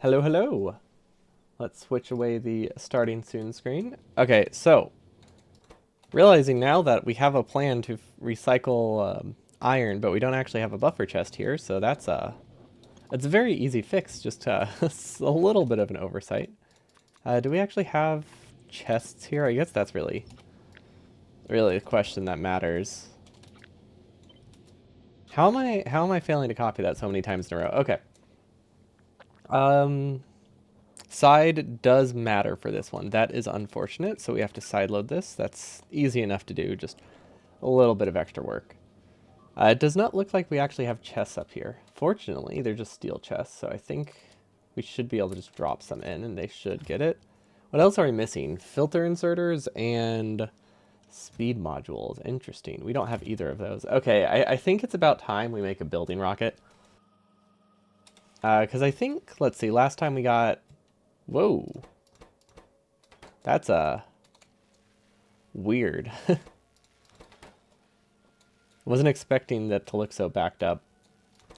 Hello, hello. Let's switch away the starting soon screen. Okay, so realizing now that we have a plan to recycle iron, but we don't actually have a buffer chest here, so that's a very easy fix. Just a little bit of an oversight. Do we actually have chests here? I guess that's really the question that matters. How am I failing to copy that so many times in a row? Okay. Um, Side does matter for this one. That is unfortunate, so we have to sideload this. That's easy enough to do, just a little bit of extra work. It does not look like we actually have chests up here. Fortunately, they're just steel chests, so I think we should be able to just drop some in and they should get it. What else are we missing? Filter inserters and speed modules. Interesting. We don't have either of those. Okay, I think it's about time we make a building rocket. Because I think, let's see, last time we got... Whoa. That's weird. Wasn't expecting that to look so backed up.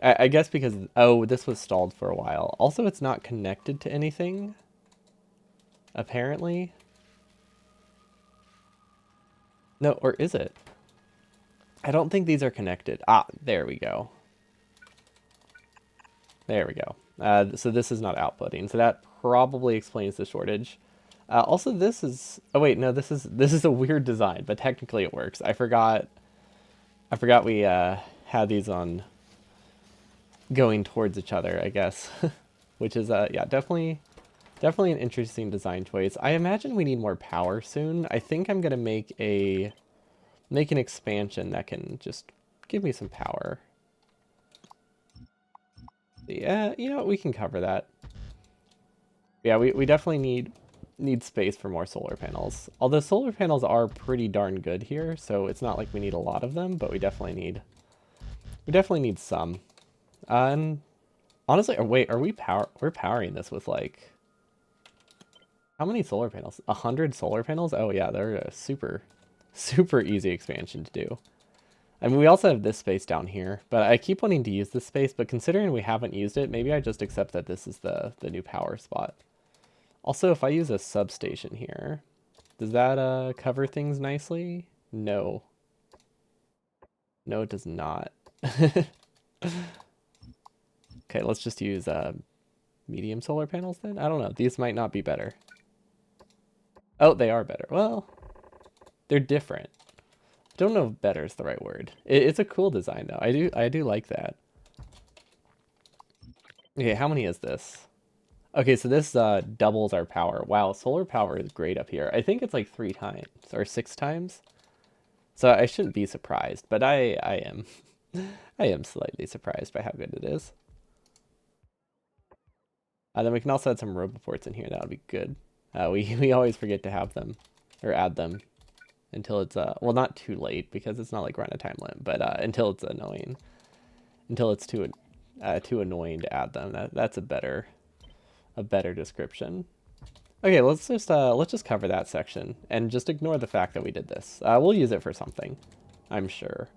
I guess because, oh, this was stalled for a while. Also, it's not connected to anything, apparently. No, or is it? I don't think these are connected. Ah, there we go. There we go. So this is not outputting, so that probably explains the shortage. Also, this is... Oh wait, no, this is a weird design, but technically it works. I forgot we had these on going towards each other, I guess, which is yeah, definitely an interesting design choice. I imagine we need more power soon. I think I'm gonna make an expansion that can just give me some power. Yeah, you know what, we can cover that. Yeah, we definitely need space for more solar panels. Although solar panels are pretty darn good here, so it's not like we need a lot of them, but we definitely need some. And honestly, wait, we're powering this with like how many solar panels? 100 solar panels? Oh yeah, they're a super easy expansion to do. I mean, we also have this space down here, but I keep wanting to use this space, but considering we haven't used it, maybe I just accept that this is the new power spot. Also, if I use a substation here, does that cover things nicely? No. No, it does not. Okay, let's just use medium solar panels then? I don't know. These might not be better. Oh, they are better. Well, they're different. I don't know if better is the right word. It's a cool design though. I do like that. Okay, how many is this? Okay, so this doubles our power. Wow, solar power is great up here. I think it's like 3 times or 6 times. So I shouldn't be surprised, but I am I am slightly surprised by how good it is. Then we can also add some roboports in here. That would be good. We always forget to have them or add them until it's well, not too late because it's not like we're on a time limit, but until it's annoying, until it's too annoying to add them. That's a better description. Okay, let's just cover that section and just ignore the fact that we did this. We'll use it for something, I'm sure.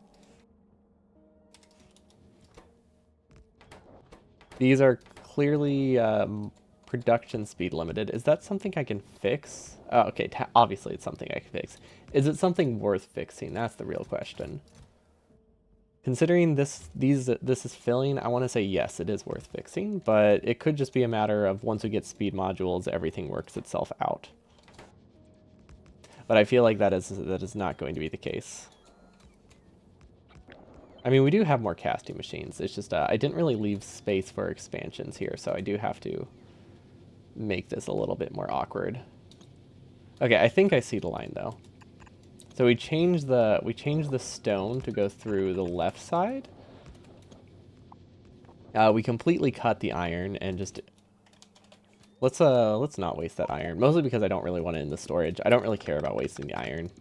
These are clearly production speed limited. Is that something I can fix? Oh, okay, obviously it's something I can fix. Is it something worth fixing? That's the real question. Considering this is filling, I want to say yes, it is worth fixing, but it could just be a matter of once we get speed modules, everything works itself out. But I feel like that is not going to be the case. I mean, we do have more casting machines. It's just I didn't really leave space for expansions here, so I do have to make this a little bit more awkward. Okay, I think I see the line though. So we changed the stone to go through the left side. We completely cut the iron and just let's not waste that iron. Mostly because I don't really want it in the storage. I don't really care about wasting the iron,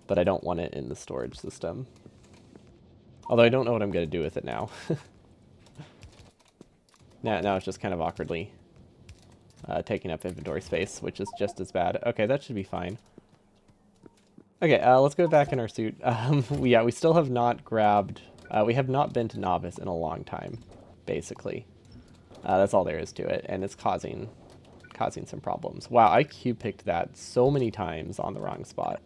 but I don't want it in the storage system. Although I don't know what I'm gonna do with it now. Now it's just kind of awkwardly taking up inventory space, which is just as bad. Okay, that should be fine. Okay, let's go back in our suit. We still have not grabbed... we have not been to Novice in a long time, basically. That's all there is to it, and it's causing some problems. Wow, I Q picked that so many times on the wrong spot.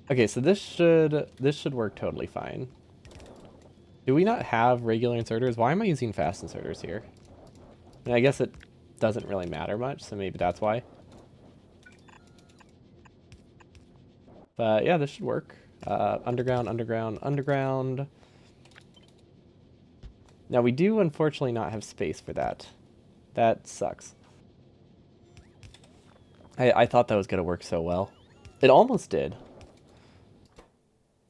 Okay, so this should work totally fine. Do we not have regular inserters? Why am I using fast inserters here? And I guess it doesn't really matter much, so maybe that's why. But yeah, this should work. Underground, underground, underground. Now we do unfortunately not have space for that. That sucks. I thought that was going to work so well. It almost did.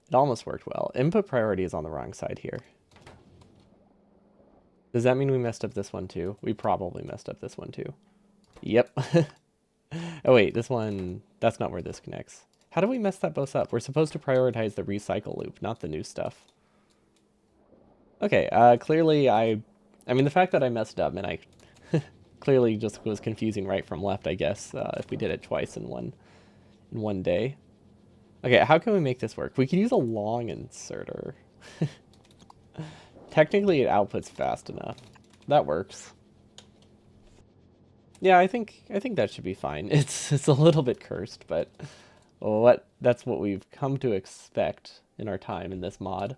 It almost worked well. Input priority is on the wrong side here. Does that mean we messed up this one too? We probably messed up this one too. Yep. Oh wait, this one, that's not where this connects. How do we mess that both up? We're supposed to prioritize the recycle loop, not the new stuff. Okay, clearly I mean, the fact that I messed up and I clearly just was confusing right from left, I guess, if we did it twice in one day. Okay, how can we make this work? We could use a long inserter. Technically, it outputs fast enough. That works. Yeah, I think that should be fine. It's a little bit cursed, but that's what we've come to expect in our time in this mod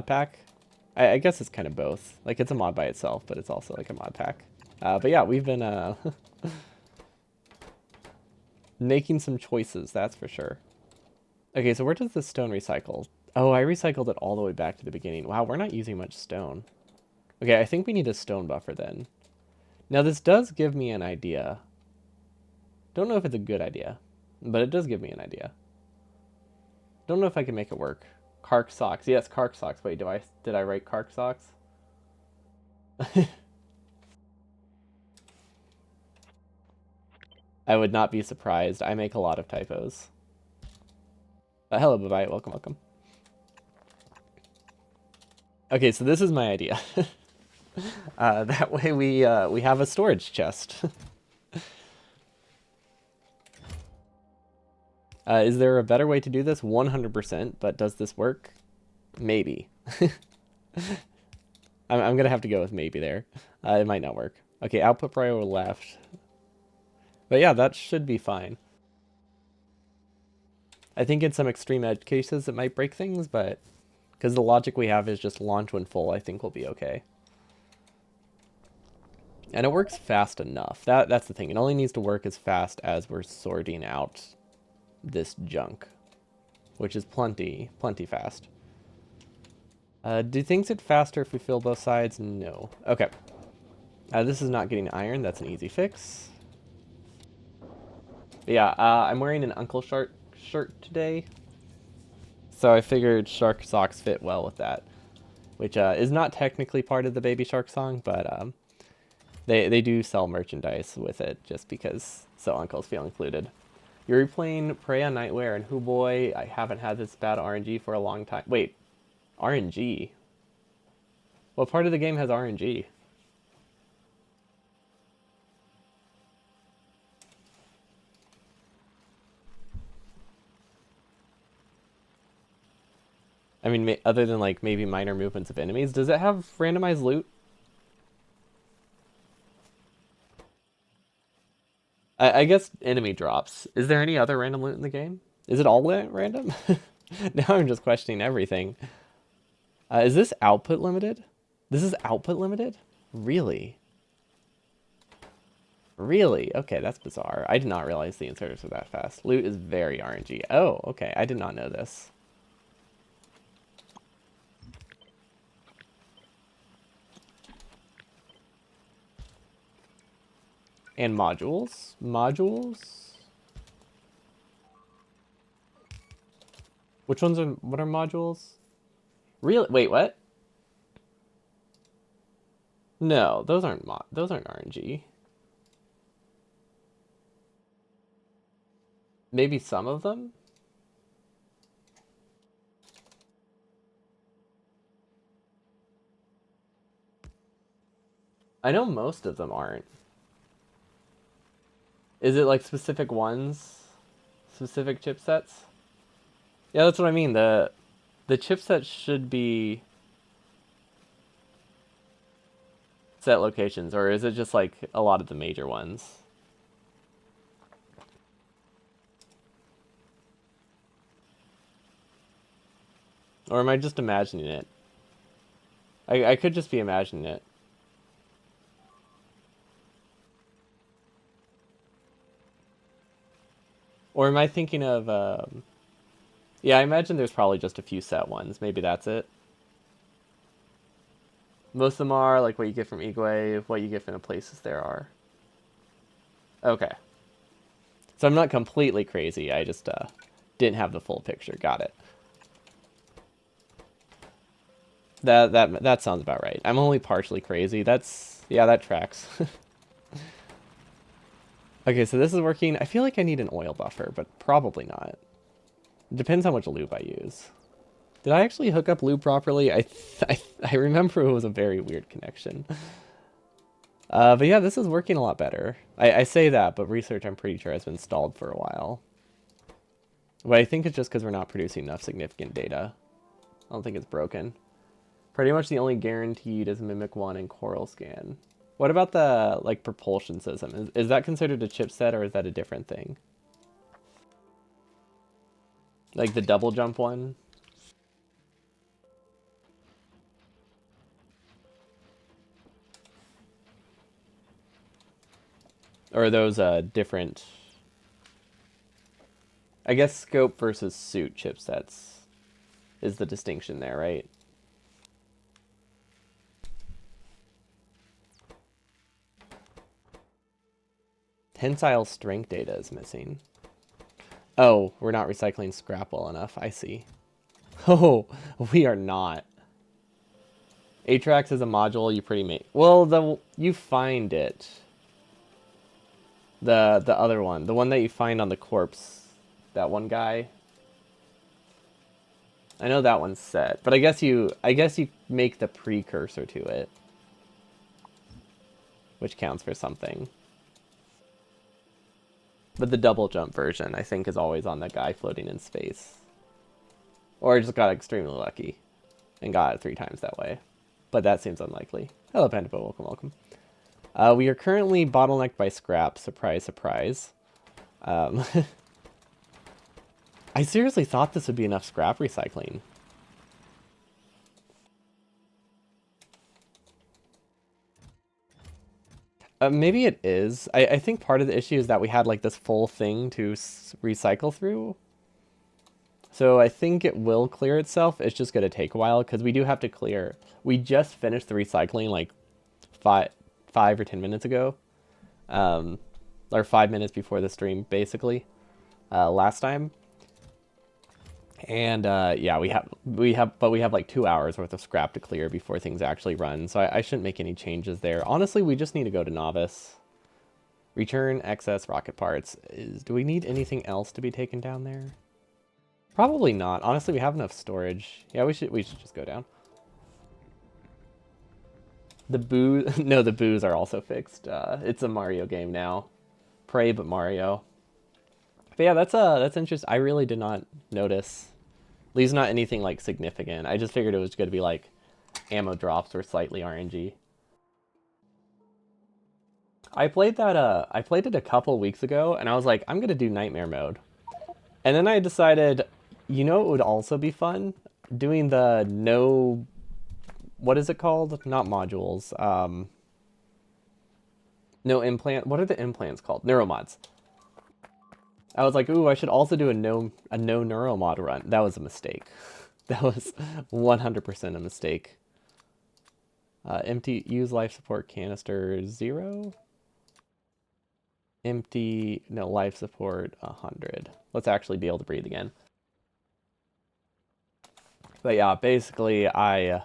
pack. I guess it's kind of both. Like, it's a mod by itself, but it's also like a mod pack. But yeah, we've been making some choices, that's for sure. Okay, so where does the stone recycle? Oh, I recycled it all the way back to the beginning. Wow, we're not using much stone. Okay, I think we need a stone buffer then. Now, this does give me an idea. Don't know if it's a good idea, but it does give me an idea. Don't know if I can make it work. Kark socks. Yes, Kark socks. Wait, did I write Kark socks? I would not be surprised. I make a lot of typos. Hello, bye-bye. Welcome, welcome. Okay, so this is my idea. That way we have a storage chest. Is there a better way to do this? 100%, but does this work? Maybe. I'm gonna have to go with maybe there. It might not work. Okay, output prior left. But yeah, that should be fine. I think in some extreme edge cases it might break things, but because the logic we have is just launch when full, I think we'll be okay. And it works fast enough. That's the thing. It only needs to work as fast as we're sorting out this junk, which is plenty fast. Do things get faster if we fill both sides? No. Okay. This is not getting iron. That's an easy fix. But yeah, I'm wearing an Uncle Shark shirt today, so I figured shark socks fit well with that, which is not technically part of the Baby Shark song, but they do sell merchandise with it just because so uncles feel included. You're replaying Prey on Nightwear, and hoo boy, I haven't had this bad RNG for a long time. Wait, RNG? What part of the game has RNG? I mean, other than like maybe minor movements of enemies, does it have randomized loot? I guess enemy drops. Is there any other random loot in the game? Is it all random? Now I'm just questioning everything. Is this output limited? This is output limited? Really? Really? Okay, that's bizarre. I did not realize the inserters were that fast. Loot is very RNG. Oh, okay. I did not know this. And modules? Modules? Which ones are, what are modules? Really? Wait, what? No, those aren't RNG. Maybe some of them? I know most of them aren't. Is it like specific ones? Specific chipsets? Yeah, that's what I mean. The chipset should be set locations, or is it just like a lot of the major ones? Or am I just imagining it? I could just be imagining it. Or am I thinking of, yeah, I imagine there's probably just a few set ones. Maybe that's it. Most of them are like what you get from Igwe, what you get from the places there are. Okay. So I'm not completely crazy. I just didn't have the full picture. Got it. That sounds about right. I'm only partially crazy. That's yeah, that tracks. Okay, so this is working. I feel like I need an oil buffer, but probably not. It depends how much lube I use. Did I actually hook up lube properly? I remember it was a very weird connection. But yeah, this is working a lot better. I say that, but research I'm pretty sure has been stalled for a while. But I think it's just because we're not producing enough significant data. I don't think it's broken. Pretty much the only guaranteed is Mimic 1 and Coral Scan. What about the like propulsion system? Is that considered a chipset or is that a different thing? Like the double jump one? Or are those different? I guess scope versus suit chipsets is the distinction there, right? Tensile strength data is missing. Oh, we're not recycling scrap well enough. I see. Oh, we are not. Atrax is a module you pretty make. Well, you find it. The other one, the one that you find on the corpse, that one guy. I know that one's set, but I guess you make the precursor to it, which counts for something. But the double jump version, I think, is always on the guy floating in space. Or I just got extremely lucky and got it 3 times that way. But that seems unlikely. Hello, Panda, welcome, welcome. We are currently bottlenecked by scrap. Surprise, surprise. I seriously thought this would be enough scrap recycling. Maybe it is. I think part of the issue is that we had like this full thing to recycle through. So I think it will clear itself. It's just going to take a while because we do have to clear. We just finished the recycling like five or 10 minutes ago. Or 5 minutes before the stream, basically, last time. And yeah, we have like 2 hours worth of scrap to clear before things actually run. So I shouldn't make any changes there. Honestly, we just need to go to novice. Return excess rocket parts. Do we need anything else to be taken down there? Probably not. Honestly, we have enough storage. Yeah, we should just go down. The booze no, the booze are also fixed. It's a Mario game now. Prey but Mario. But yeah, that's interesting. I really did not notice. At least not anything like significant. I just figured it was going to be like ammo drops or slightly RNG. I played that I played it a couple weeks ago and I was like, I'm going to do nightmare mode. And then I decided, you know, it would also be fun doing the no, what is it called? Not modules. No implant. What are the implants called? Neuromods. I was like, ooh, I should also do a no neuromod run. That was a mistake. That was 100% a mistake. Empty, use life support canister 0. Empty, no, life support 100. Let's actually be able to breathe again. But yeah, basically I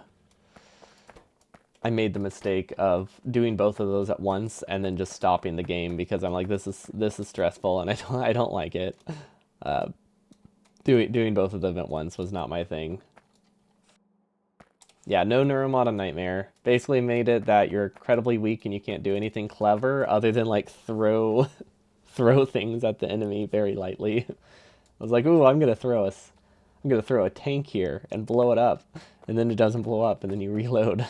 made the mistake of doing both of those at once and then just stopping the game because I'm like, this is stressful and I don't like it. Doing both of them at once was not my thing. Yeah, no neuromod on Nightmare. Basically made it that you're incredibly weak and you can't do anything clever other than like throw throw things at the enemy very lightly. I was like, ooh, I'm gonna throw a tank here and blow it up, and then it doesn't blow up, and then you reload.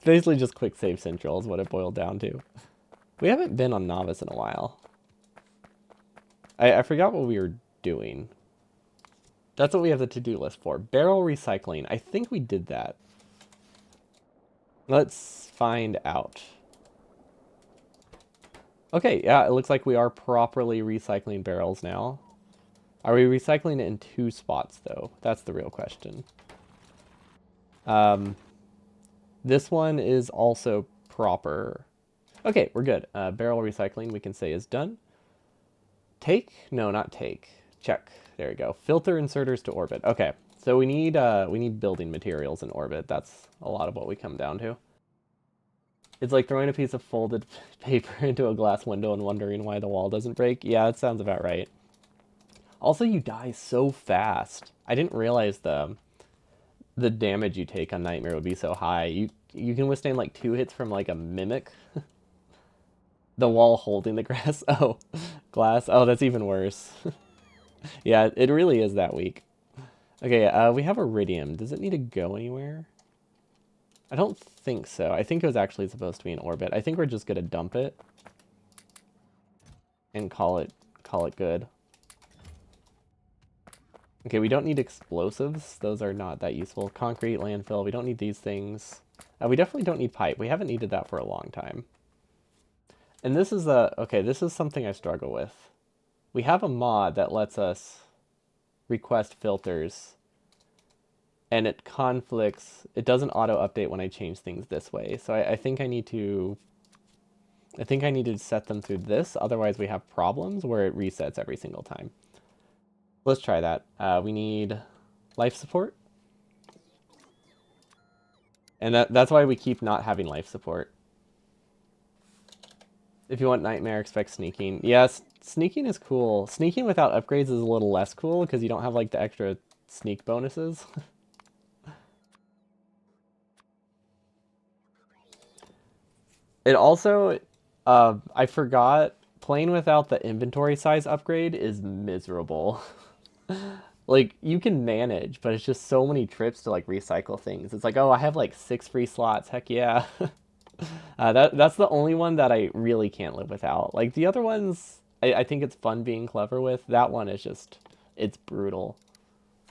Basically just quick save central is what it boiled down to. We haven't been on novice in a while. I forgot what we were doing. That's what we have the to-do list for. Barrel recycling. I think we did that. Let's find out. Okay, yeah, it looks like we are properly recycling barrels now. Are we recycling it in 2 spots, though? That's the real question. This one is also proper. Okay, we're good. Barrel recycling, we can say is done. Take? No, not take. Check. There we go. Filter inserters to orbit. Okay, so we need building materials in orbit. That's a lot of what we come down to. It's like throwing a piece of folded paper into a glass window and wondering why the wall doesn't break. Yeah, that sounds about right. Also, you die so fast. I didn't realize the damage you take on Nightmare would be so high. You can withstand like 2 hits from like a mimic. The wall holding the grass. Oh, glass. Oh, that's even worse. Yeah, it really is that weak. Okay, we have Iridium. Does it need to go anywhere? I don't think so. I think it was actually supposed to be in orbit. I think we're just gonna dump it and call it good. Okay, we don't need explosives. Those are not that useful. Concrete, landfill. We don't need these things. We definitely don't need pipe. We haven't needed that for a long time. And this is this is something I struggle with. We have a mod that lets us request filters, and it conflicts. It doesn't auto update when I change things this way. So I think I need to set them through this. Otherwise, we have problems where it resets every single time. Let's try that. We need life support. And that's why we keep not having life support. If you want Nightmare, expect sneaking. Yes, sneaking is cool. Sneaking without upgrades is a little less cool because you don't have like the extra sneak bonuses. It also, I forgot, playing without the inventory size upgrade is miserable. Like, you can manage, but it's just so many trips to like recycle things. It's like, oh, I have like 6 free slots. Heck yeah. That's the only one that I really can't live without. Like the other ones, I think it's fun being clever with. That one is just, it's brutal.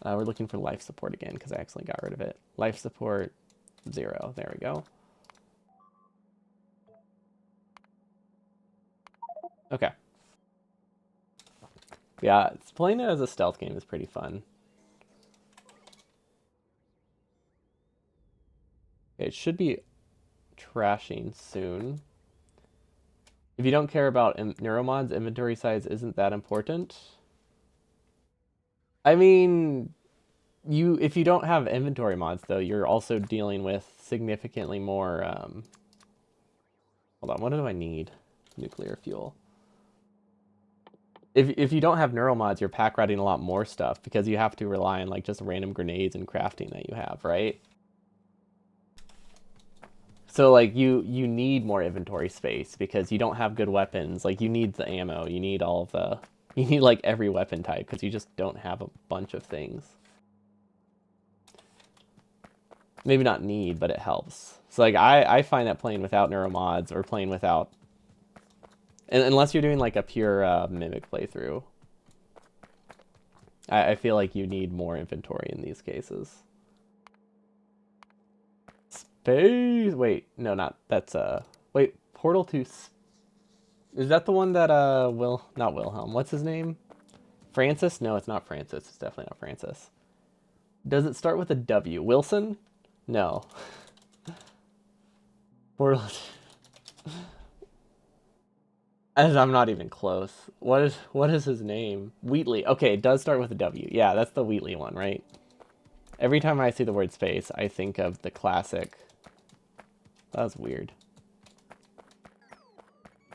We're looking for life support again because I actually got rid of it. Life support 0. There we go. Okay. Yeah, playing it as a stealth game is pretty fun. It should be trashing soon. If you don't care about neuromods, inventory size isn't that important. I mean, if you don't have inventory mods though, you're also dealing with significantly more. Hold on, what do I need? Nuclear fuel. If you don't have neural mods, you're pack riding a lot more stuff because you have to rely on like just random grenades and crafting that you have, right? So like you need more inventory space because you don't have good weapons. Like you need the ammo, you need all of the you need like every weapon type because you just don't have a bunch of things. Maybe not need, but it helps. So like I find that playing without neuro mods or playing without unless you're doing like a pure mimic playthrough, I feel like you need more inventory in these cases. Space. Wait, no, not that's Wait, Portal to. Is that the one that not Wilhelm? What's his name? Francis? No, it's not Francis. It's definitely not Francis. Does it start with a W? Wilson? No. Portal. As I'm not even close. What is his name? Wheatley. Okay, it does start with a W. Yeah, that's the Wheatley one, right? Every time I see the word space, I think of the classic. That was weird.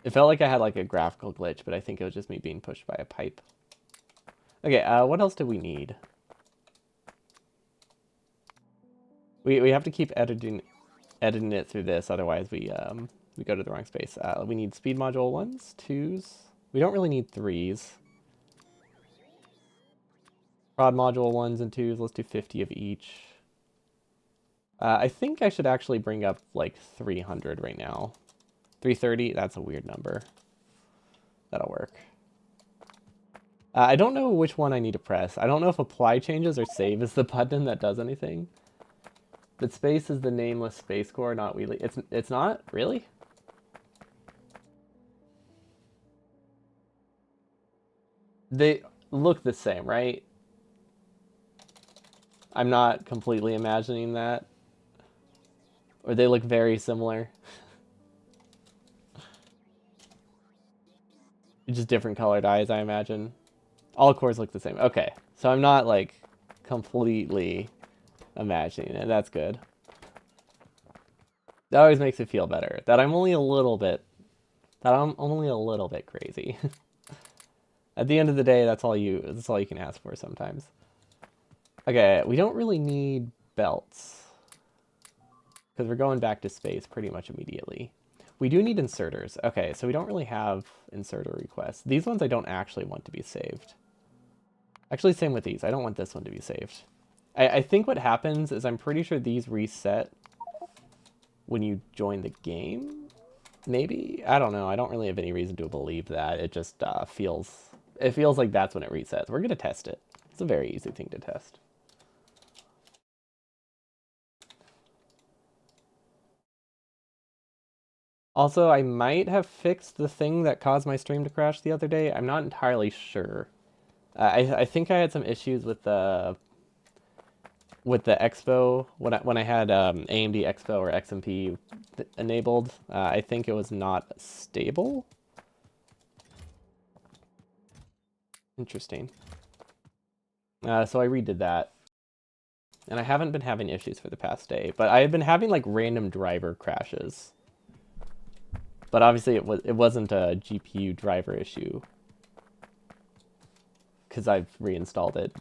It felt like I had like a graphical glitch, but I think it was just me being pushed by a pipe. Okay, what else do we need? We have to keep editing it through this, otherwise we go to the wrong space. We need speed module 1s, 2s. We don't really need 3s. Prod module 1s and 2s. Let's do 50 of each. I think I should actually bring up like 300 right now. 330, that's a weird number. That'll work. I don't know which one I need to press. I don't know if apply changes or save is the button that does anything. But space is the nameless space core, not wheelie. It's not? Really? They look the same, right? I'm not completely imagining that. Or they look very similar. Just different colored eyes, I imagine. All cores look the same. Okay, so I'm not like completely imagining it. That's good. That always makes it feel better. That I'm only a little bit. That I'm only a little bit crazy. At the end of the day, that's all you. That's all you can ask for sometimes. Okay, we don't really need belts because we're going back to space pretty much immediately. We do need inserters. Okay, so we don't really have inserter requests. These ones I don't actually want to be saved. Actually, same with these. I don't want this one to be saved. I think what happens is I'm pretty sure these reset when you join the game. Maybe? I don't know. I don't really have any reason to believe that. It just feels... It feels like that's when it resets. We're going to test it. It's a very easy thing to test. Also, I might have fixed the thing that caused my stream to crash the other day. I'm not entirely sure. I think I had some issues with the Expo when I had AMD Expo or XMP enabled. I think it was not stable. Interesting. So I redid that, and I haven't been having issues for the past day, but I had been having like random driver crashes. But obviously it wasn't a GPU driver issue because I've reinstalled it.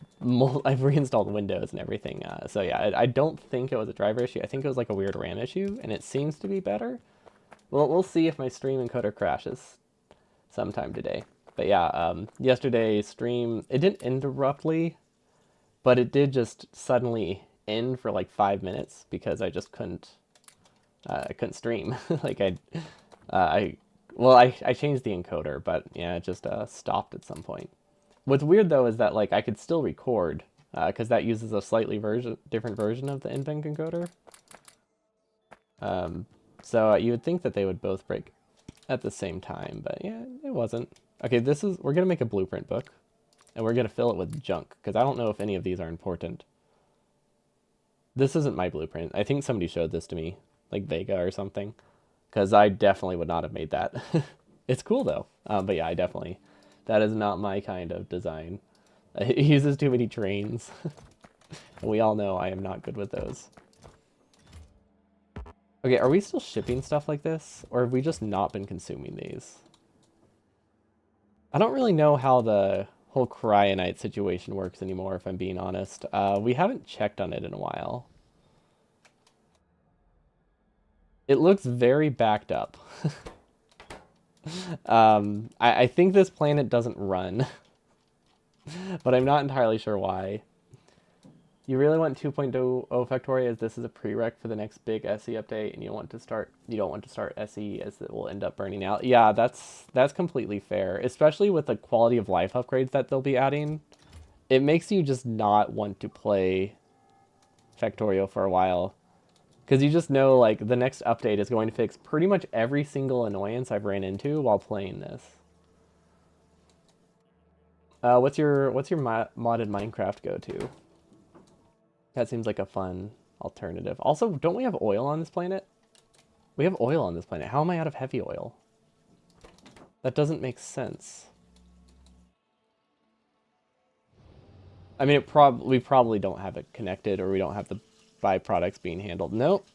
I've reinstalled Windows and everything. So yeah, I don't think it was a driver issue. I think it was like a weird RAM issue, and it seems to be better. Well, we'll see if my stream encoder crashes sometime today. But yeah, yesterday's stream, it didn't end abruptly, but it did just suddenly end for like 5 minutes because I just I couldn't stream. Like I changed the encoder, but yeah, it just stopped at some point. What's weird though is that like I could still record because that uses a slightly different version of the NVENC encoder. So you would think that they would both break at the same time, but yeah, it wasn't. Okay, we're gonna make a blueprint book, and we're gonna fill it with junk because I don't know if any of these are important. This isn't my blueprint. I think somebody showed this to me, like Vega or something, because I definitely would not have made that. It's cool though, but yeah, that is not my kind of design. It uses too many trains, and we all know I am not good with those. Okay, are we still shipping stuff like this, or have we just not been consuming these? I don't really know how the whole cryonite situation works anymore, if I'm being honest. We haven't checked on it in a while. It looks very backed up. I think this planet doesn't run, but I'm not entirely sure why. You really want 2.0 Factorio as this is a prereq for the next big SE update, and you don't want to start SE as it will end up burning out. Yeah, that's completely fair, especially with the quality of life upgrades that they'll be adding. It makes you just not want to play Factorio for a while. Because you just know, like, the next update is going to fix pretty much every single annoyance I've ran into while playing this. What's your modded Minecraft go-to? That seems like a fun alternative. Also, don't we have oil on this planet? We have oil on this planet. How am I out of heavy oil? That doesn't make sense. I mean, we probably don't have it connected, or we don't have the byproducts being handled. Nope.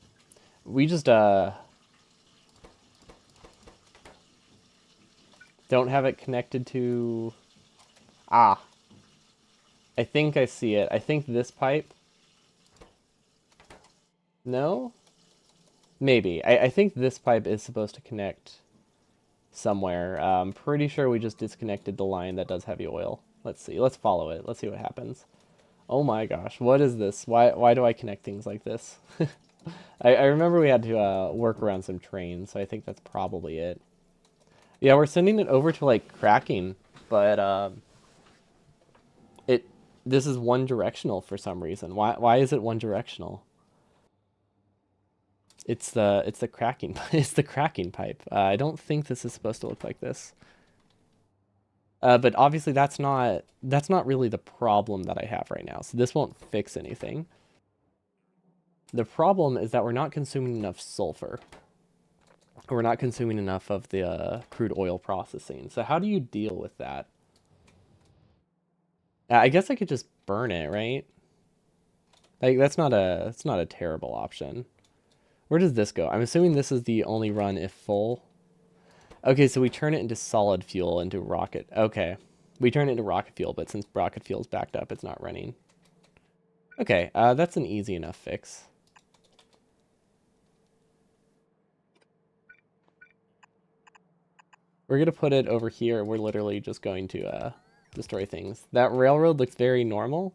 We just don't have it connected to... Ah. I think I see it. I think this pipe... No? Maybe. I think this pipe is supposed to connect somewhere. I'm pretty sure we just disconnected the line that does heavy oil. Let's see. Let's follow it. Let's see what happens. Oh my gosh. What is this? Why do I connect things like this? I remember we had to work around some trains, so I think that's probably it. Yeah, we're sending it over to like cracking, but it this is one directional for some reason. Why is it one directional? It's the cracking it's the cracking pipe. I don't think this is supposed to look like this. But obviously that's not really the problem that I have right now. So this won't fix anything. The problem is that we're not consuming enough sulfur. We're not consuming enough of the crude oil processing. So how do you deal with that? I guess I could just burn it, right? Like that's not a terrible option. Where does this go? I'm assuming this is the only run if full. Okay, so we turn it into solid fuel into rocket. Okay. We turn it into rocket fuel, but since rocket fuel's backed up, it's not running. Okay, that's an easy enough fix. We're gonna put it over here. We're literally just going to destroy things. That railroad looks very normal.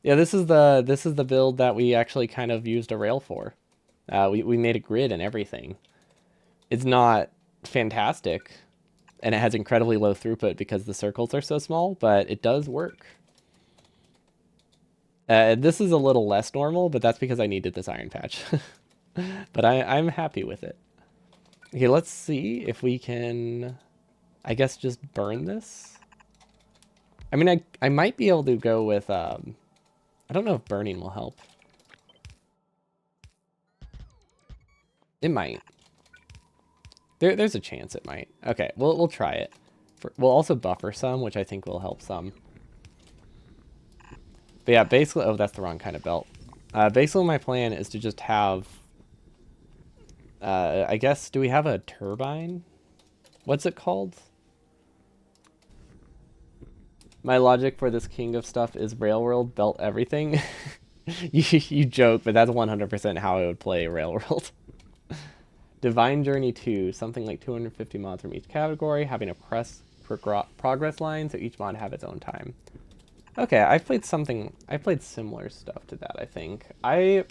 Yeah, this is the build that we actually kind of used a rail for. We made a grid and everything. It's not fantastic, and it has incredibly low throughput because the circles are so small, but it does work. This is a little less normal, but that's because I needed this iron patch. But I'm happy with it. Okay, let's see if we can, I guess, just burn this. I mean, I might be able to go with, I don't know if burning will help. It might. There's a chance it might. Okay, we'll try it. We'll also buffer some, which I think will help some. But yeah, basically, oh, that's the wrong kind of belt. Basically, my plan is to just have, I guess, do we have a turbine? What's it called? My logic for this king of stuff is Railworld belt everything. You joke, but that's 100% how I would play Railworld. Divine Journey 2, something like 250 mods from each category, having a progress line, so each mod have its own time. Okay, I played similar stuff to that, I think. I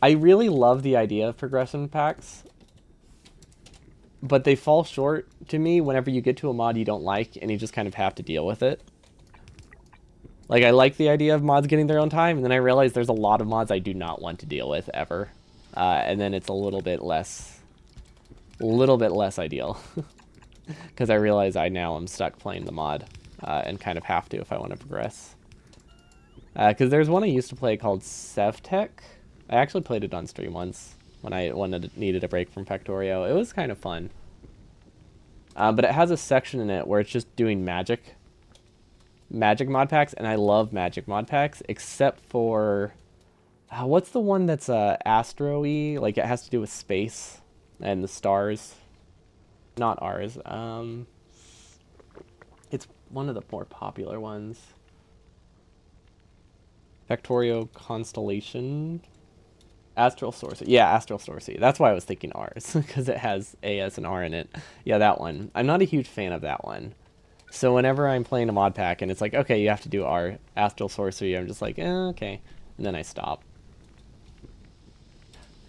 really love the idea of progression packs, but they fall short to me whenever you get to a mod you don't like and you just kind of have to deal with it. Like, I like the idea of mods getting their own time, and then I realize there's a lot of mods I do not want to deal with ever. And then it's a little bit less ideal. Because I realize I now am stuck playing the mod, and kind of have to if I want to progress. Because there's one I used to play called Sevtech. I actually played it on stream once when I needed a break from Factorio. It was kind of fun. But it has a section in it where it's just doing magic mod packs, and I love magic mod packs, except for what's the one that's astro-y? Like, it has to do with space and the stars. Not ours. It's one of the more popular ones. Factorio Constellation. Astral Sorcery. Yeah, Astral Sorcery. That's why I was thinking ours, because it has A, S, and R in it. Yeah, that one. I'm not a huge fan of that one. So whenever I'm playing a mod pack and it's like, okay, you have to do our Astral Sorcery, I'm just like, okay. And then I stop.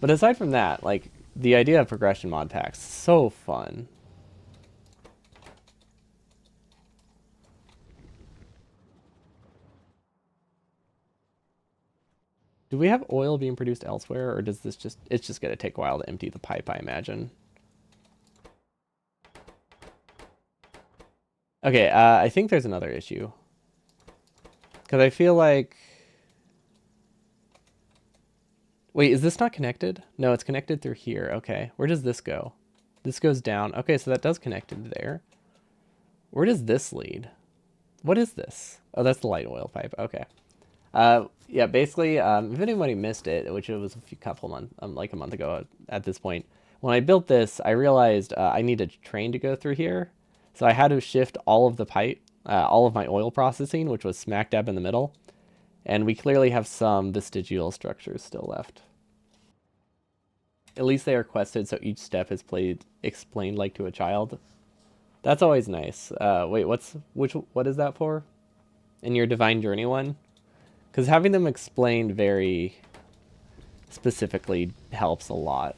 But aside from that, like, the idea of progression mod packs, so fun. Do we have oil being produced elsewhere, or does this just, it's just going to take a while to empty the pipe, I imagine. Okay, I think there's another issue. Because I feel like... Wait, is this not connected? No, it's connected through here. Okay, where does this go? This goes down. Okay, so that does connect into there. Where does this lead? What is this? Oh, that's the light oil pipe. Okay. Yeah, basically, if anybody missed it, which it was a couple months, like a month ago at this point, when I built this, I realized I needed a train to go through here. So I had to shift all of the pipe, all of my oil processing, which was smack dab in the middle. And we clearly have some vestigial structures still left. At least they are quested, so each step is explained like to a child. That's always nice. Wait, what is that for? In your Divine Journey one? Because having them explained very specifically helps a lot.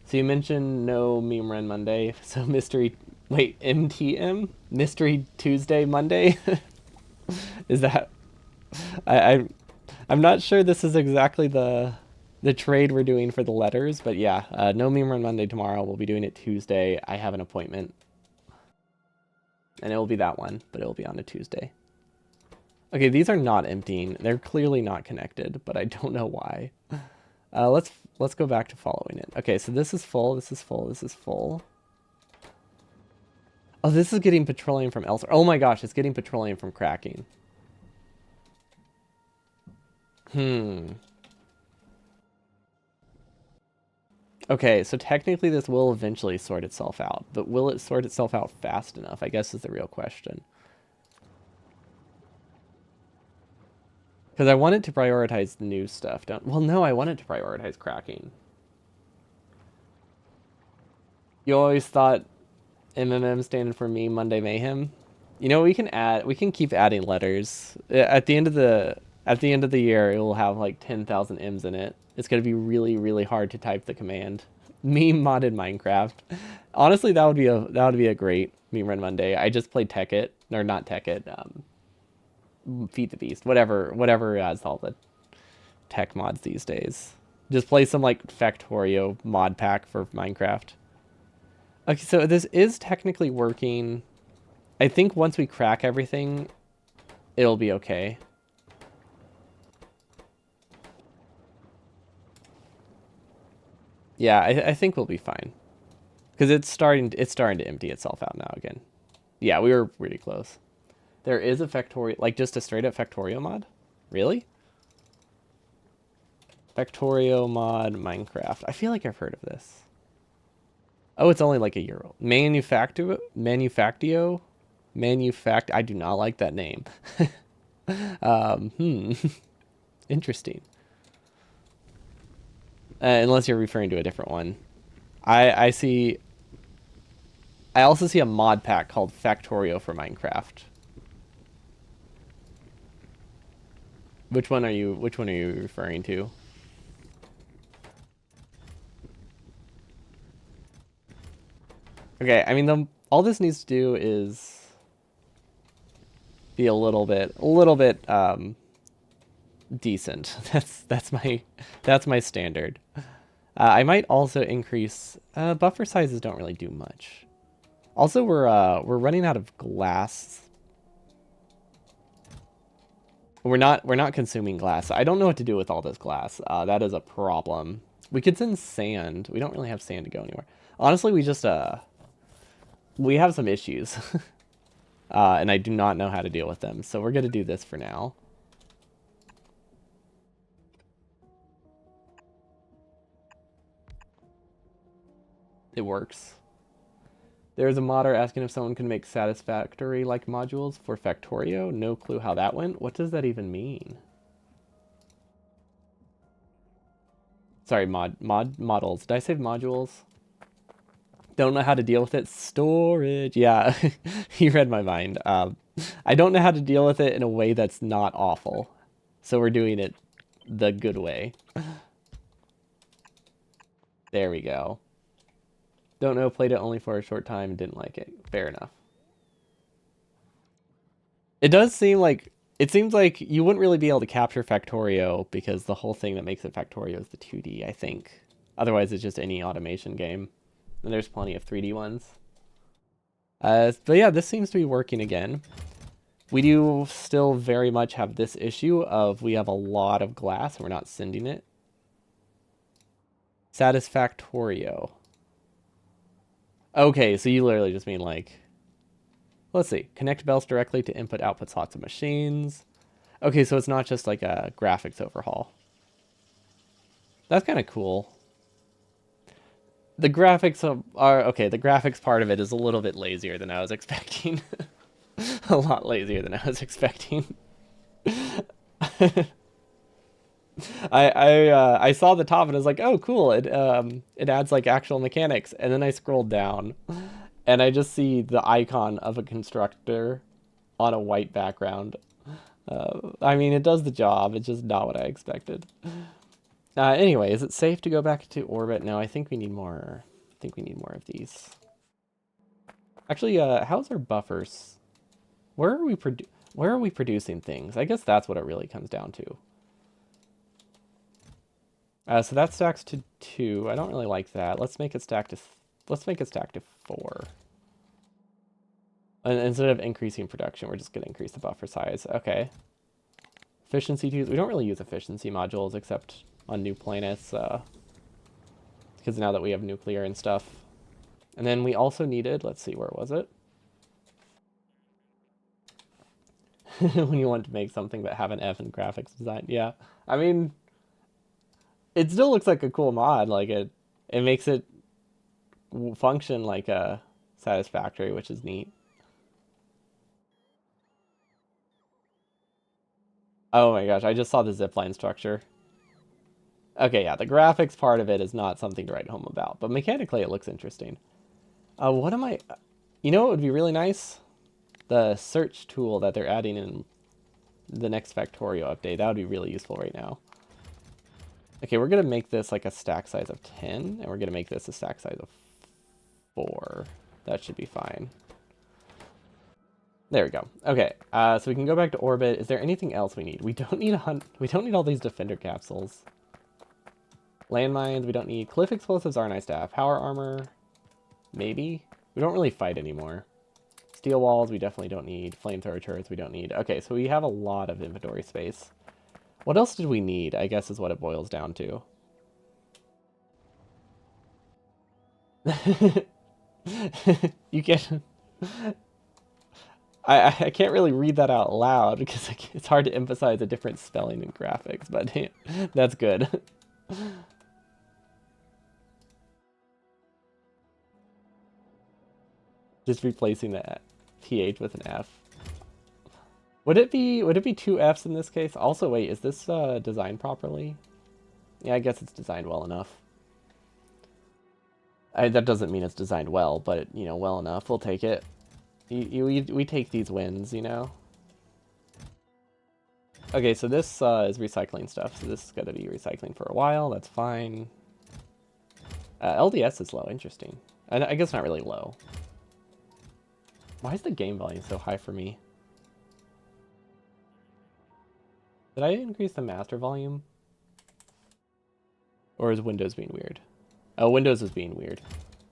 So you mentioned no meme run Monday. So mystery, wait, MTM? Mystery Tuesday Monday? Is that, I, I'm not sure this is exactly the trade we're doing for the letters, but yeah, no meme run Monday tomorrow. We'll be doing it Tuesday. I have an appointment. And it will be that one, but it will be on a Tuesday. Okay, these are not emptying. They're clearly not connected, but I don't know why. Let's go back to following it. Okay, so this is full, this is full, this is full. Oh, this is getting petroleum from elsewhere. Oh my gosh, it's getting petroleum from cracking. Okay, so technically this will eventually sort itself out, but will it sort itself out fast enough? I guess is the real question. Because I want it to prioritize new stuff. Well, no, I want it to prioritize cracking. You always thought MMM standing for me Monday Mayhem. You know, we can keep adding letters. At the end of the year, it will have like 10,000 M's in it. It's gonna be really, really hard to type the command. Meme modded Minecraft. Honestly, that would be a great meme run Monday. I just played Tekkit, or not Tekkit. Feed the Beast, whatever has all the tech mods these days. Just play some like Factorio mod pack for Minecraft. Okay, so this is technically working. I think once we crack everything, it'll be okay. Yeah, I think we'll be fine. Because it's starting to empty itself out now again. Yeah, we were really close. There is a Factorio, like just a straight up Factorio mod? Really? Factorio mod Minecraft. I feel like I've heard of this. Oh, it's only like a year old. I do not like that name. Interesting. Unless you're referring to a different one. I also see a mod pack called Factorio for Minecraft. Which one are you referring to? Okay, I mean all this needs to do is be a little bit decent. That's my standard. I might also increase buffer sizes don't really do much. Also, we're running out of glass. We're not consuming glass. I don't know what to do with all this glass. That is a problem. We could send sand. We don't really have sand to go anywhere. Honestly, we have some issues. And I do not know how to deal with them. So we're going to do this for now. It works. There's a modder asking if someone can make satisfactory-like modules for Factorio. No clue how that went. What does that even mean? Sorry, models. Did I say modules? Don't know how to deal with it. Storage. Yeah, you read my mind. I don't know how to deal with it in a way that's not awful. So we're doing it the good way. There we go. Don't know, played it only for a short time, didn't like it. Fair enough. It seems like you wouldn't really be able to capture Factorio because the whole thing that makes it Factorio is the 2D, I think. Otherwise, it's just any automation game. And there's plenty of 3D ones. But yeah, this seems to be working again. We do still very much have this issue of we have a lot of glass and we're not sending it. Satisfactorio. Okay, so you literally just mean like, let's see, connect bells directly to input-output slots of machines. Okay, so it's not just like a graphics overhaul. That's kind of cool. The graphics are okay. The graphics part of it is a little bit lazier than I was expecting. A lot lazier than I was expecting. I saw the top and I was like, oh cool, it adds like actual mechanics, and then I scrolled down and I just see the icon of a constructor on a white background. I mean, it does the job. It's just not what I expected. Anyway, is it safe to go back to orbit? No, I think we need more. I think we need more of these. Actually, how's our buffers? Where are we Where are we producing things? I guess that's what it really comes down to. So that stacks to 2. I don't really like that. Let's make it stack to let's make it stack to 4. And instead of increasing production, we're just going to increase the buffer size. Okay. Efficiency 2. We don't really use efficiency modules except on new planets, because now that we have nuclear and stuff. And then we also needed, let's see, where was it? When you want to make something but have an F in graphics design. Yeah. I mean, it still looks like a cool mod. Like it makes it function like a satisfactory, which is neat. Oh my gosh, I just saw the zipline structure. Okay, yeah, the graphics part of it is not something to write home about, but mechanically it looks interesting. What am I... You know what would be really nice? The search tool that they're adding in the next Factorio update. That would be really useful right now. Okay, we're going to make this like a stack size of 10, and we're going to make this a stack size of 4. That should be fine. There we go. Okay, so we can go back to orbit. Is there anything else we need? We don't need we don't need all these defender capsules. Landmines, we don't need. Cliff explosives are nice to have. Power armor, maybe. We don't really fight anymore. Steel walls, we definitely don't need. Flamethrower turrets, we don't need. Okay, so we have a lot of inventory space. What else did we need, I guess is what it boils down to. You can't... I can't really read that out loud because it's hard to emphasize a different spelling in graphics, but that's good. Just replacing the PH with an F. Would it be 2 Fs in this case? Also, wait, is this designed properly? Yeah, I guess it's designed well enough. That doesn't mean it's designed well, but, you know, well enough. We'll take it. We take these wins, you know? Okay, so this is recycling stuff, so this is going to be recycling for a while. That's fine. LDS is low. Interesting. I guess not really low. Why is the game volume so high for me? Did I increase the master volume? Or is Windows being weird? Oh, Windows is being weird.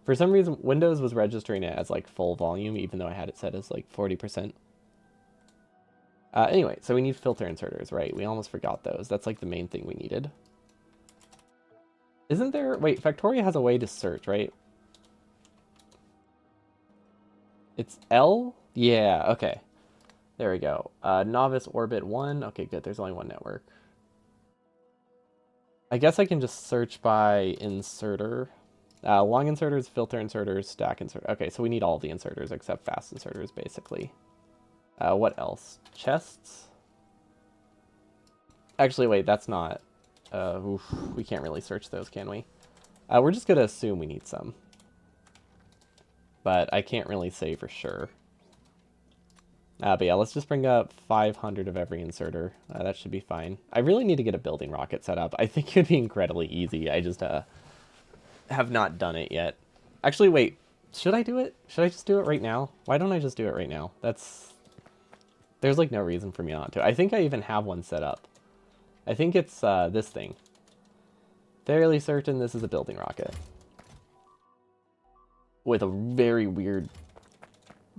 For some reason, Windows was registering it as like full volume, even though I had it set as like 40%. Anyway, so we need filter inserters, right? We almost forgot those. That's like the main thing we needed. Isn't there... Wait, Factorio has a way to search, right? It's L? Yeah, okay. There we go. Novice Orbit 1. Okay, good. There's only one network. I guess I can just search by inserter. Long inserters, filter inserters, stack inserters. Okay, so we need all the inserters except fast inserters, basically. What else? Chests? Actually, wait, that's not... oof, we can't really search those, can we? We're just going to assume we need some. But I can't really say for sure. But yeah, let's just bring up 500 of every inserter. That should be fine. I really need to get a building rocket set up. I think it'd be incredibly easy. I just have not done it yet. Actually, wait. Should I do it? Should I just do it right now? Why don't I just do it right now? There's like no reason for me not to. I think I even have one set up. I think it's this thing. Fairly certain this is a building rocket. With a very weird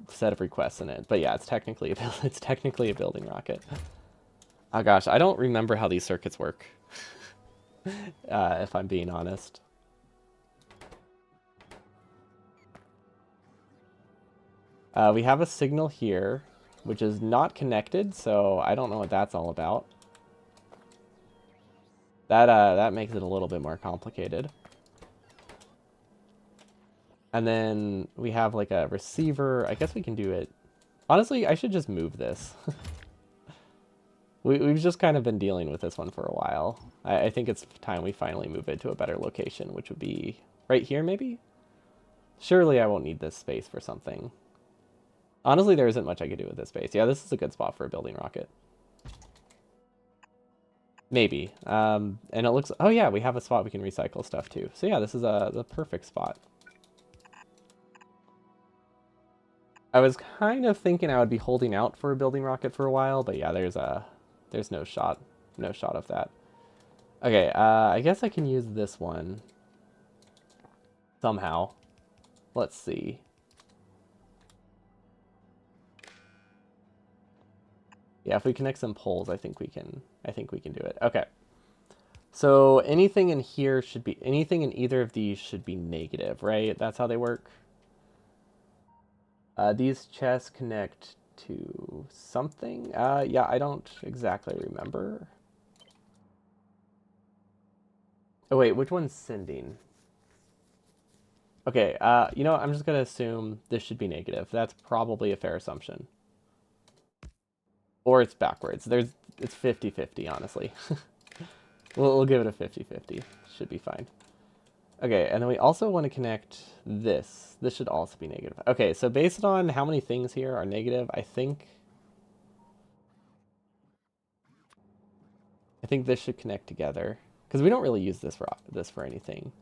set of requests in it. But yeah, it's technically a building rocket. Oh gosh, I don't remember how these circuits work. If I'm being honest. We have a signal here, which is not connected, so I don't know what that's all about. That makes it a little bit more complicated. And then we have like a receiver. I guess we can do it. Honestly, I should just move this. We've just kind of been dealing with this one for a while. I think it's time we finally move it to a better location, which would be right here maybe? Surely I won't need this space for something. Honestly, there isn't much I could do with this space. Yeah, this is a good spot for a building rocket. Maybe. And it looks, oh yeah, we have a spot we can recycle stuff too. So yeah, this is the perfect spot. I was kind of thinking I would be holding out for a building rocket for a while, but yeah, there's no shot of that. Okay, I guess I can use this one somehow. Let's see. Yeah, if we connect some poles, I think we can do it. Okay. So anything in here should be, anything in either of these should be negative, right? That's how they work. These chests connect to something. Yeah, I don't exactly remember. Oh wait, which one's sending? Okay, you know what? I'm just gonna assume this should be negative. That's probably a fair assumption. Or it's backwards. It's 50-50, honestly. We'll give it a 50-50. Should be fine. Okay, and then we also want to connect this. This should also be negative. Okay, so based on how many things here are negative, I think this should connect together because we don't really use this for anything.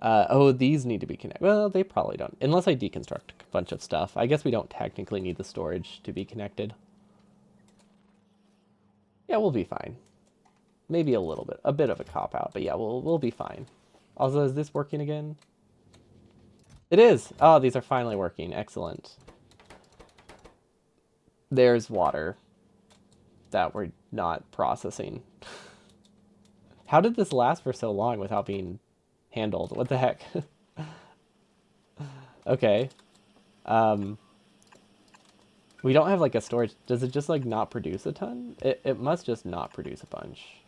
Oh, these need to be connected. Well, they probably don't, unless I deconstruct a bunch of stuff. I guess we don't technically need the storage to be connected. Yeah, we'll be fine. Maybe a bit of a cop out, but yeah, we'll be fine. Also, is this working again? It is. Oh, these are finally working. Excellent. There's water that we're not processing. How did this last for so long without being handled? What the heck? Okay. Um, we don't have like a storage. Does it just like not produce a ton? It must just not produce a bunch.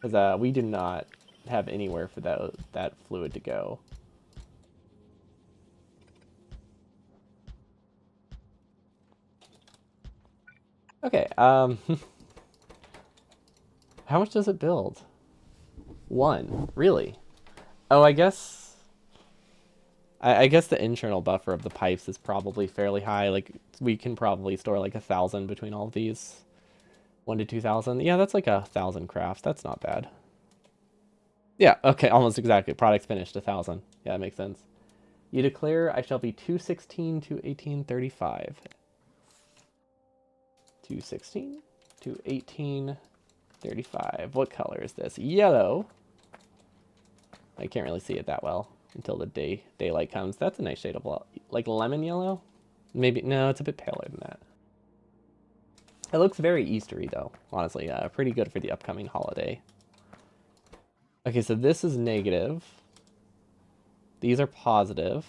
Because we do not have anywhere for that fluid to go. Okay. How much does it build? One. Really? Oh, I guess the internal buffer of the pipes is probably fairly high. Like we can probably store like 1,000 between all of these. 1 to 2,000. Yeah, that's like 1,000 crafts. That's not bad. Yeah, okay, almost exactly. Products finished 1,000. Yeah, that makes sense. You declare I shall be 216 to 1835. 216 to 1835. What color is this? Yellow. I can't really see it that well until the daylight comes. That's a nice shade of like lemon yellow. Maybe no, it's a bit paler than that. It looks very Eastery though. Honestly, pretty good for the upcoming holiday. Okay, so this is negative. These are positive.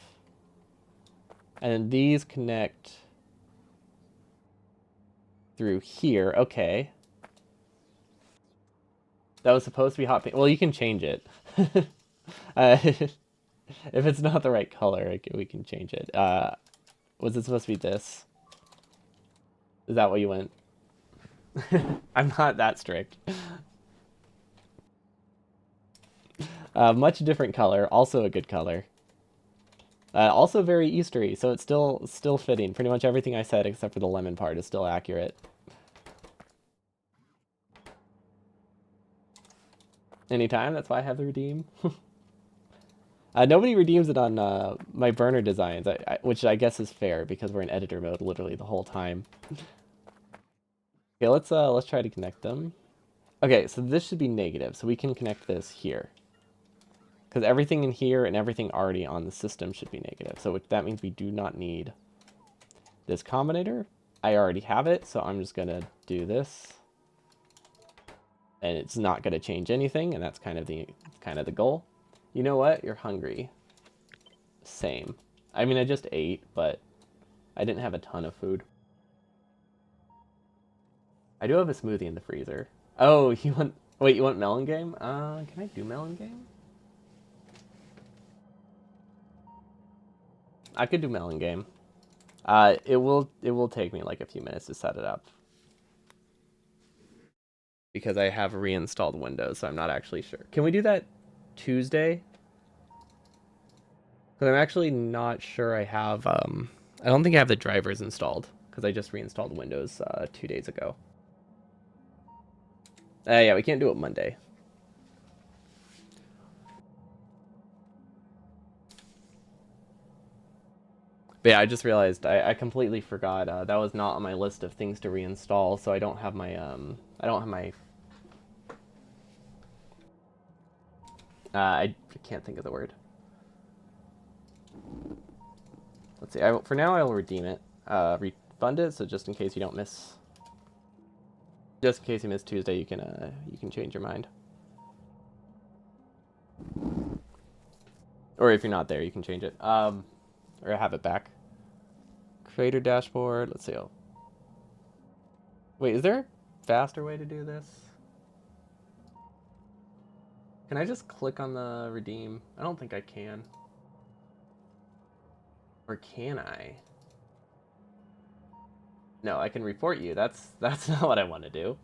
And these connect through here. Okay. That was supposed to be hot pink. Well, you can change it. If it's not the right color, we can change it. Was it supposed to be this? Is that what you went? I'm not that strict. Much different color, also a good color. Also very Eastery, so it's still fitting. Pretty much everything I said except for the lemon part is still accurate. Anytime, that's why I have the redeem. Nobody redeems it on my burner designs, which I guess is fair because we're in editor mode literally the whole time. Okay, let's try to connect them. Okay, so this should be negative, so we can connect this here. Because everything in here and everything already on the system should be negative. So that means we do not need this combinator. I already have it, so I'm just gonna do this. And it's not gonna change anything, and that's kind of the goal. You know what? You're hungry. Same. I mean, I just ate, but I didn't have a ton of food. I do have a smoothie in the freezer. Oh, you want... Wait, you want melon game? Can I do melon game? I could do melon game. It will take me like a few minutes to set it up. Because I have reinstalled Windows, so I'm not actually sure. Can we do that Tuesday? Because I'm actually not sure I have, I don't think I have the drivers installed, because I just reinstalled Windows 2 days ago. Yeah, we can't do it Monday. But yeah, I just realized I completely forgot that was not on my list of things to reinstall, so I don't have my I can't think of the word. Let's see. For now, I will redeem it, refund it. So just in case you don't miss, just in case you miss Tuesday, you can change your mind, or if you're not there, you can change it, or have it back. Creator dashboard. Let's see. Oh, wait, is there a faster way to do this? Can I just click on the redeem? I don't think I can. Or can I? No, I can report you. That's not what I want to do.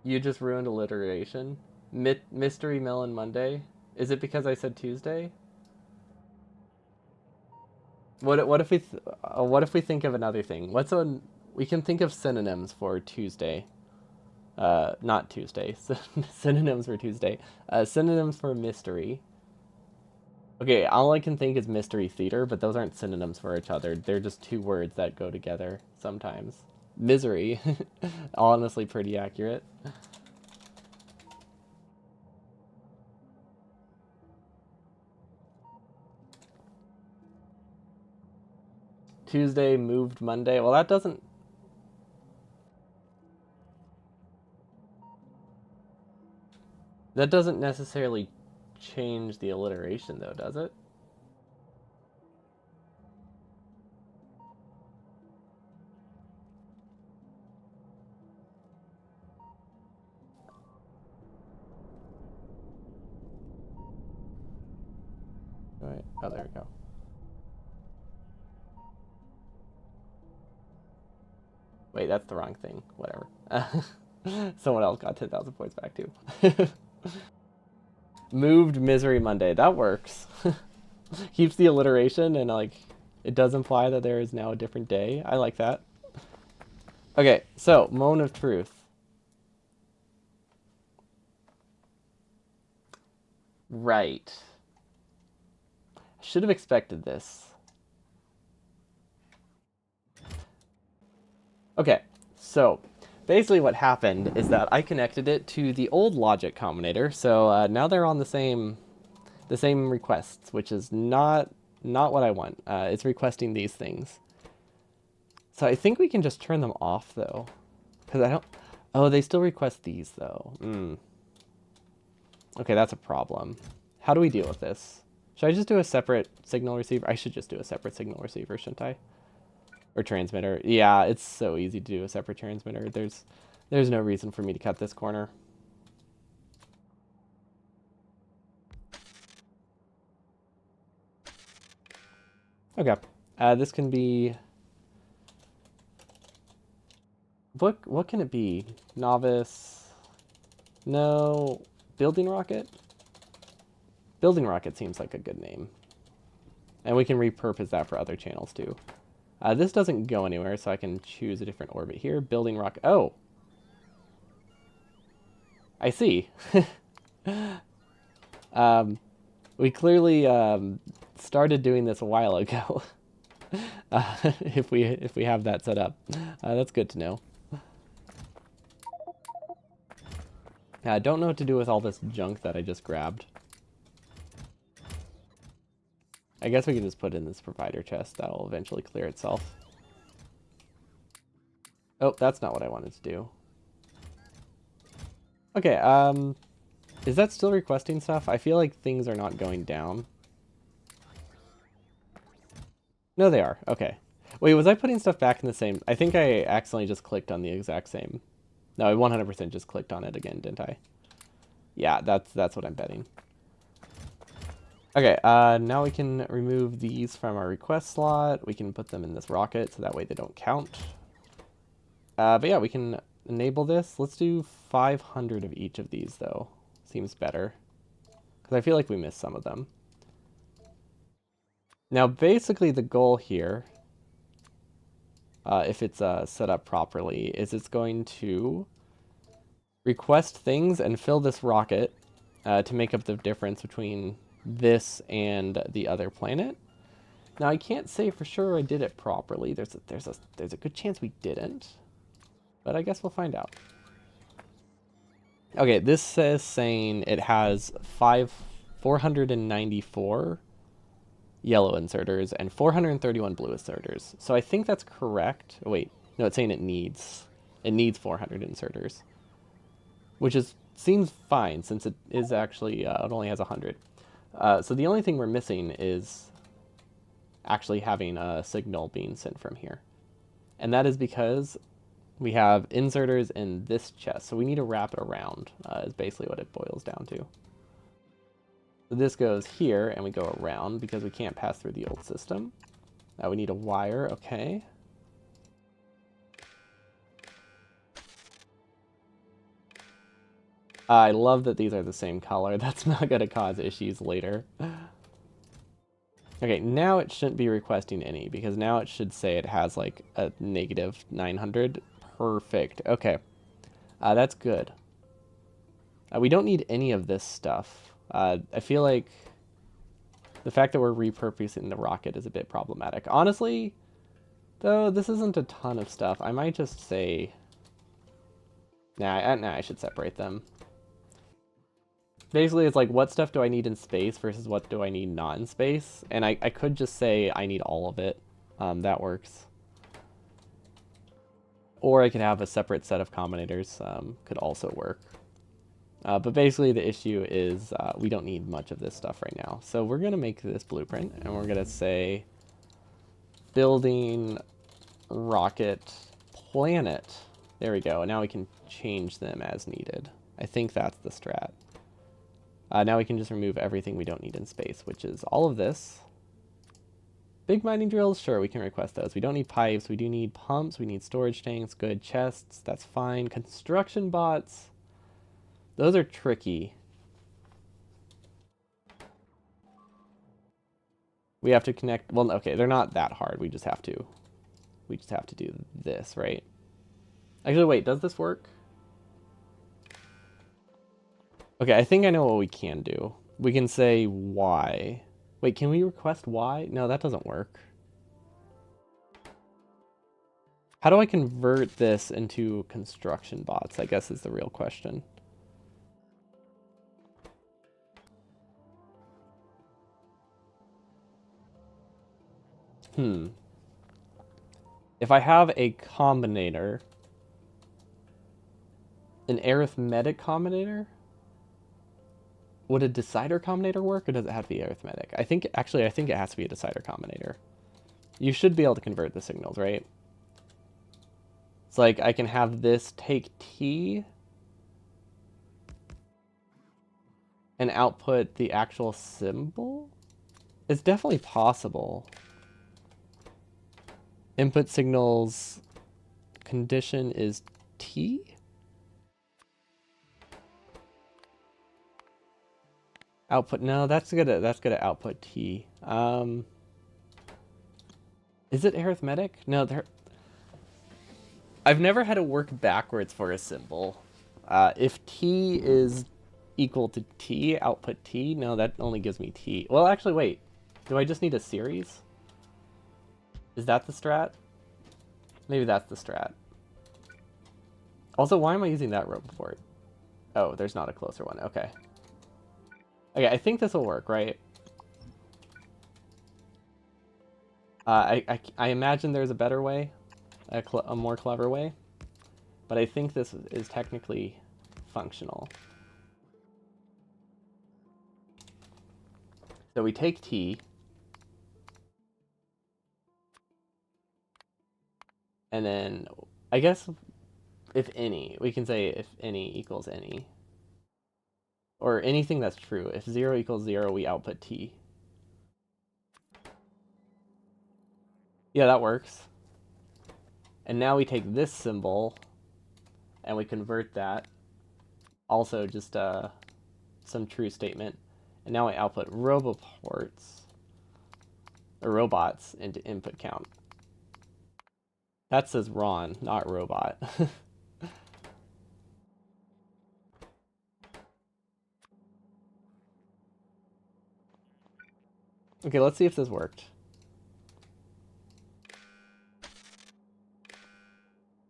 You just ruined alliteration. Mystery Melon Monday. Is it because I said Tuesday? What if we think of another thing? We can think of synonyms for Tuesday. Not Tuesday. Synonyms for Tuesday. Synonyms for mystery. Okay, all I can think is mystery theater, but those aren't synonyms for each other. They're just two words that go together sometimes. Misery. Honestly, pretty accurate. Tuesday moved Monday. Well, that doesn't necessarily change the alliteration though, does it? Right. Oh, there we go. Wait, that's the wrong thing. Whatever. Someone else got 10,000 points back too. Moved Misery Monday. That works. Keeps the alliteration and like it does imply that there is now a different day. I like that. Okay, so moment of truth. Right. Should have expected this. Okay, so basically what happened is that I connected it to the old logic combinator. So now they're on the same requests, which is not what I want. It's requesting these things. So I think we can just turn them off though, because I don't. Oh, they still request these though. Okay, that's a problem. How do we deal with this? Should I just do a separate signal receiver? I should just do a separate signal receiver, shouldn't I? Or transmitter. Yeah, it's so easy to do a separate transmitter. There's no reason for me to cut this corner. Okay. This can be. What can it be? Novice. No. Building rocket. Building rocket seems like a good name, and we can repurpose that for other channels too. This doesn't go anywhere, so I can choose a different orbit here. Building rocket. Oh, I see. We clearly started doing this a while ago. If we have that set up, that's good to know. I don't know what to do with all this junk that I just grabbed. I guess we can just put in this provider chest. That'll eventually clear itself. Oh, that's not what I wanted to do. Okay, is that still requesting stuff? I feel like things are not going down. No, they are. Okay. Wait, was I putting stuff back in the same? I think I accidentally just clicked on the exact same. No, I 100% just clicked on it again, didn't I? Yeah, that's what I'm betting. Okay, now we can remove these from our request slot. We can put them in this rocket so that way they don't count. But yeah, we can enable this. Let's do 500 of each of these though. Seems better. Because I feel like we missed some of them. Now basically the goal here if it's set up properly, is it's going to request things and fill this rocket to make up the difference between this and the other planet. Now I can't say for sure I did it properly. There's a good chance we didn't, but I guess we'll find out. Okay, this says saying it has 494 yellow inserters and 431 blue inserters. So I think that's correct. Oh, wait, no, it's saying it needs 400 inserters, which seems fine since it is actually it only has 100. So the only thing we're missing is actually having a signal being sent from here, and that is because we have inserters in this chest, so we need to wrap it around, is basically what it boils down to. So this goes here, and we go around because we can't pass through the old system. We need a wire, okay. I love that these are the same color. That's not going to cause issues later. Okay, now it shouldn't be requesting any, because now it should say it has like a negative 900. Perfect. Okay. That's good. We don't need any of this stuff. I feel like the fact that we're repurposing the rocket is a bit problematic. Honestly, though, this isn't a ton of stuff. I might just say... Nah, I should separate them. Basically, it's like, what stuff do I need in space versus what do I need not in space? And I could just say I need all of it. That works. Or I could have a separate set of combinators. Could also work. But basically, the issue is we don't need much of this stuff right now. So we're going to make this blueprint, and we're going to say building rocket planet. There we go. And now we can change them as needed. I think that's the strat. Now we can just remove everything we don't need in space, which is all of this. Big mining drills, sure, we can request those. We don't need pipes. We do need pumps. We need storage tanks. Good chests. That's fine. Construction bots. Those are tricky. We have to connect. Well, okay, they're not that hard. We just have to do this, right? Actually, wait, does this work? Okay, I think I know what we can do. We can say Y. Wait, can we request Y? No, that doesn't work. How do I convert this into construction bots, I guess is the real question. If I have a combinator, an arithmetic combinator, would a decider combinator work, or does it have to be arithmetic? I think it has to be a decider combinator. You should be able to convert the signals, right? It's like I can have this take T and output the actual symbol? It's definitely possible. Input signals condition is T? Output, no, that's gonna output T. Is it arithmetic? No, I've never had to work backwards for a symbol. If T is equal to T, output T, no, that only gives me T. Well, actually, wait. Do I just need a series? Is that the strat? Maybe that's the strat. Also, why am I using that rope port? Oh, there's not a closer one. Okay. Okay, I think this will work, right? I imagine there's a better way, a more clever way, but I think this is technically functional. So we take T, and then I guess if any, we can say if any equals any. Or anything that's true. If 0 equals 0, we output T. Yeah, that works. And now we take this symbol and we convert that. Also just some true statement. And now I output roboports, or robots, into input count. That says Ron, not robot. Okay, let's see if this worked.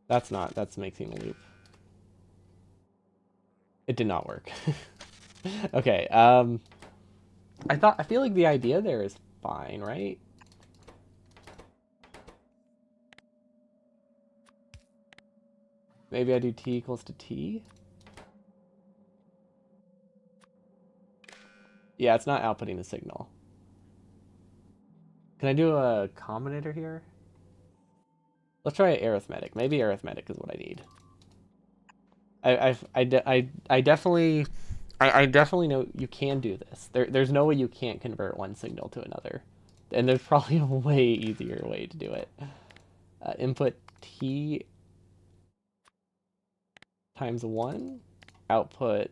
That's making a loop. It did not work. Okay, I feel like the idea there is fine, right? Maybe I do t equals to t? Yeah, it's not outputting the signal. Can I do a combinator here? Let's try arithmetic. Maybe arithmetic is what I need. I definitely I definitely know you can do this. There's no way you can't convert one signal to another, and there's probably a way easier way to do it. Input t times 1, output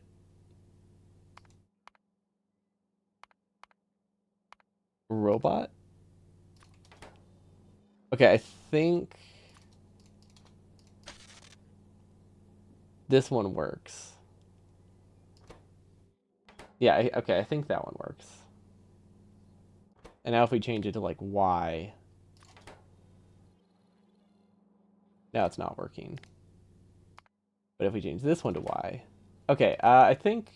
robot. Okay, I think this one works. Yeah, okay, I think that one works. And now if we change it to like y, now it's not working. But if we change this one to y, okay, I think,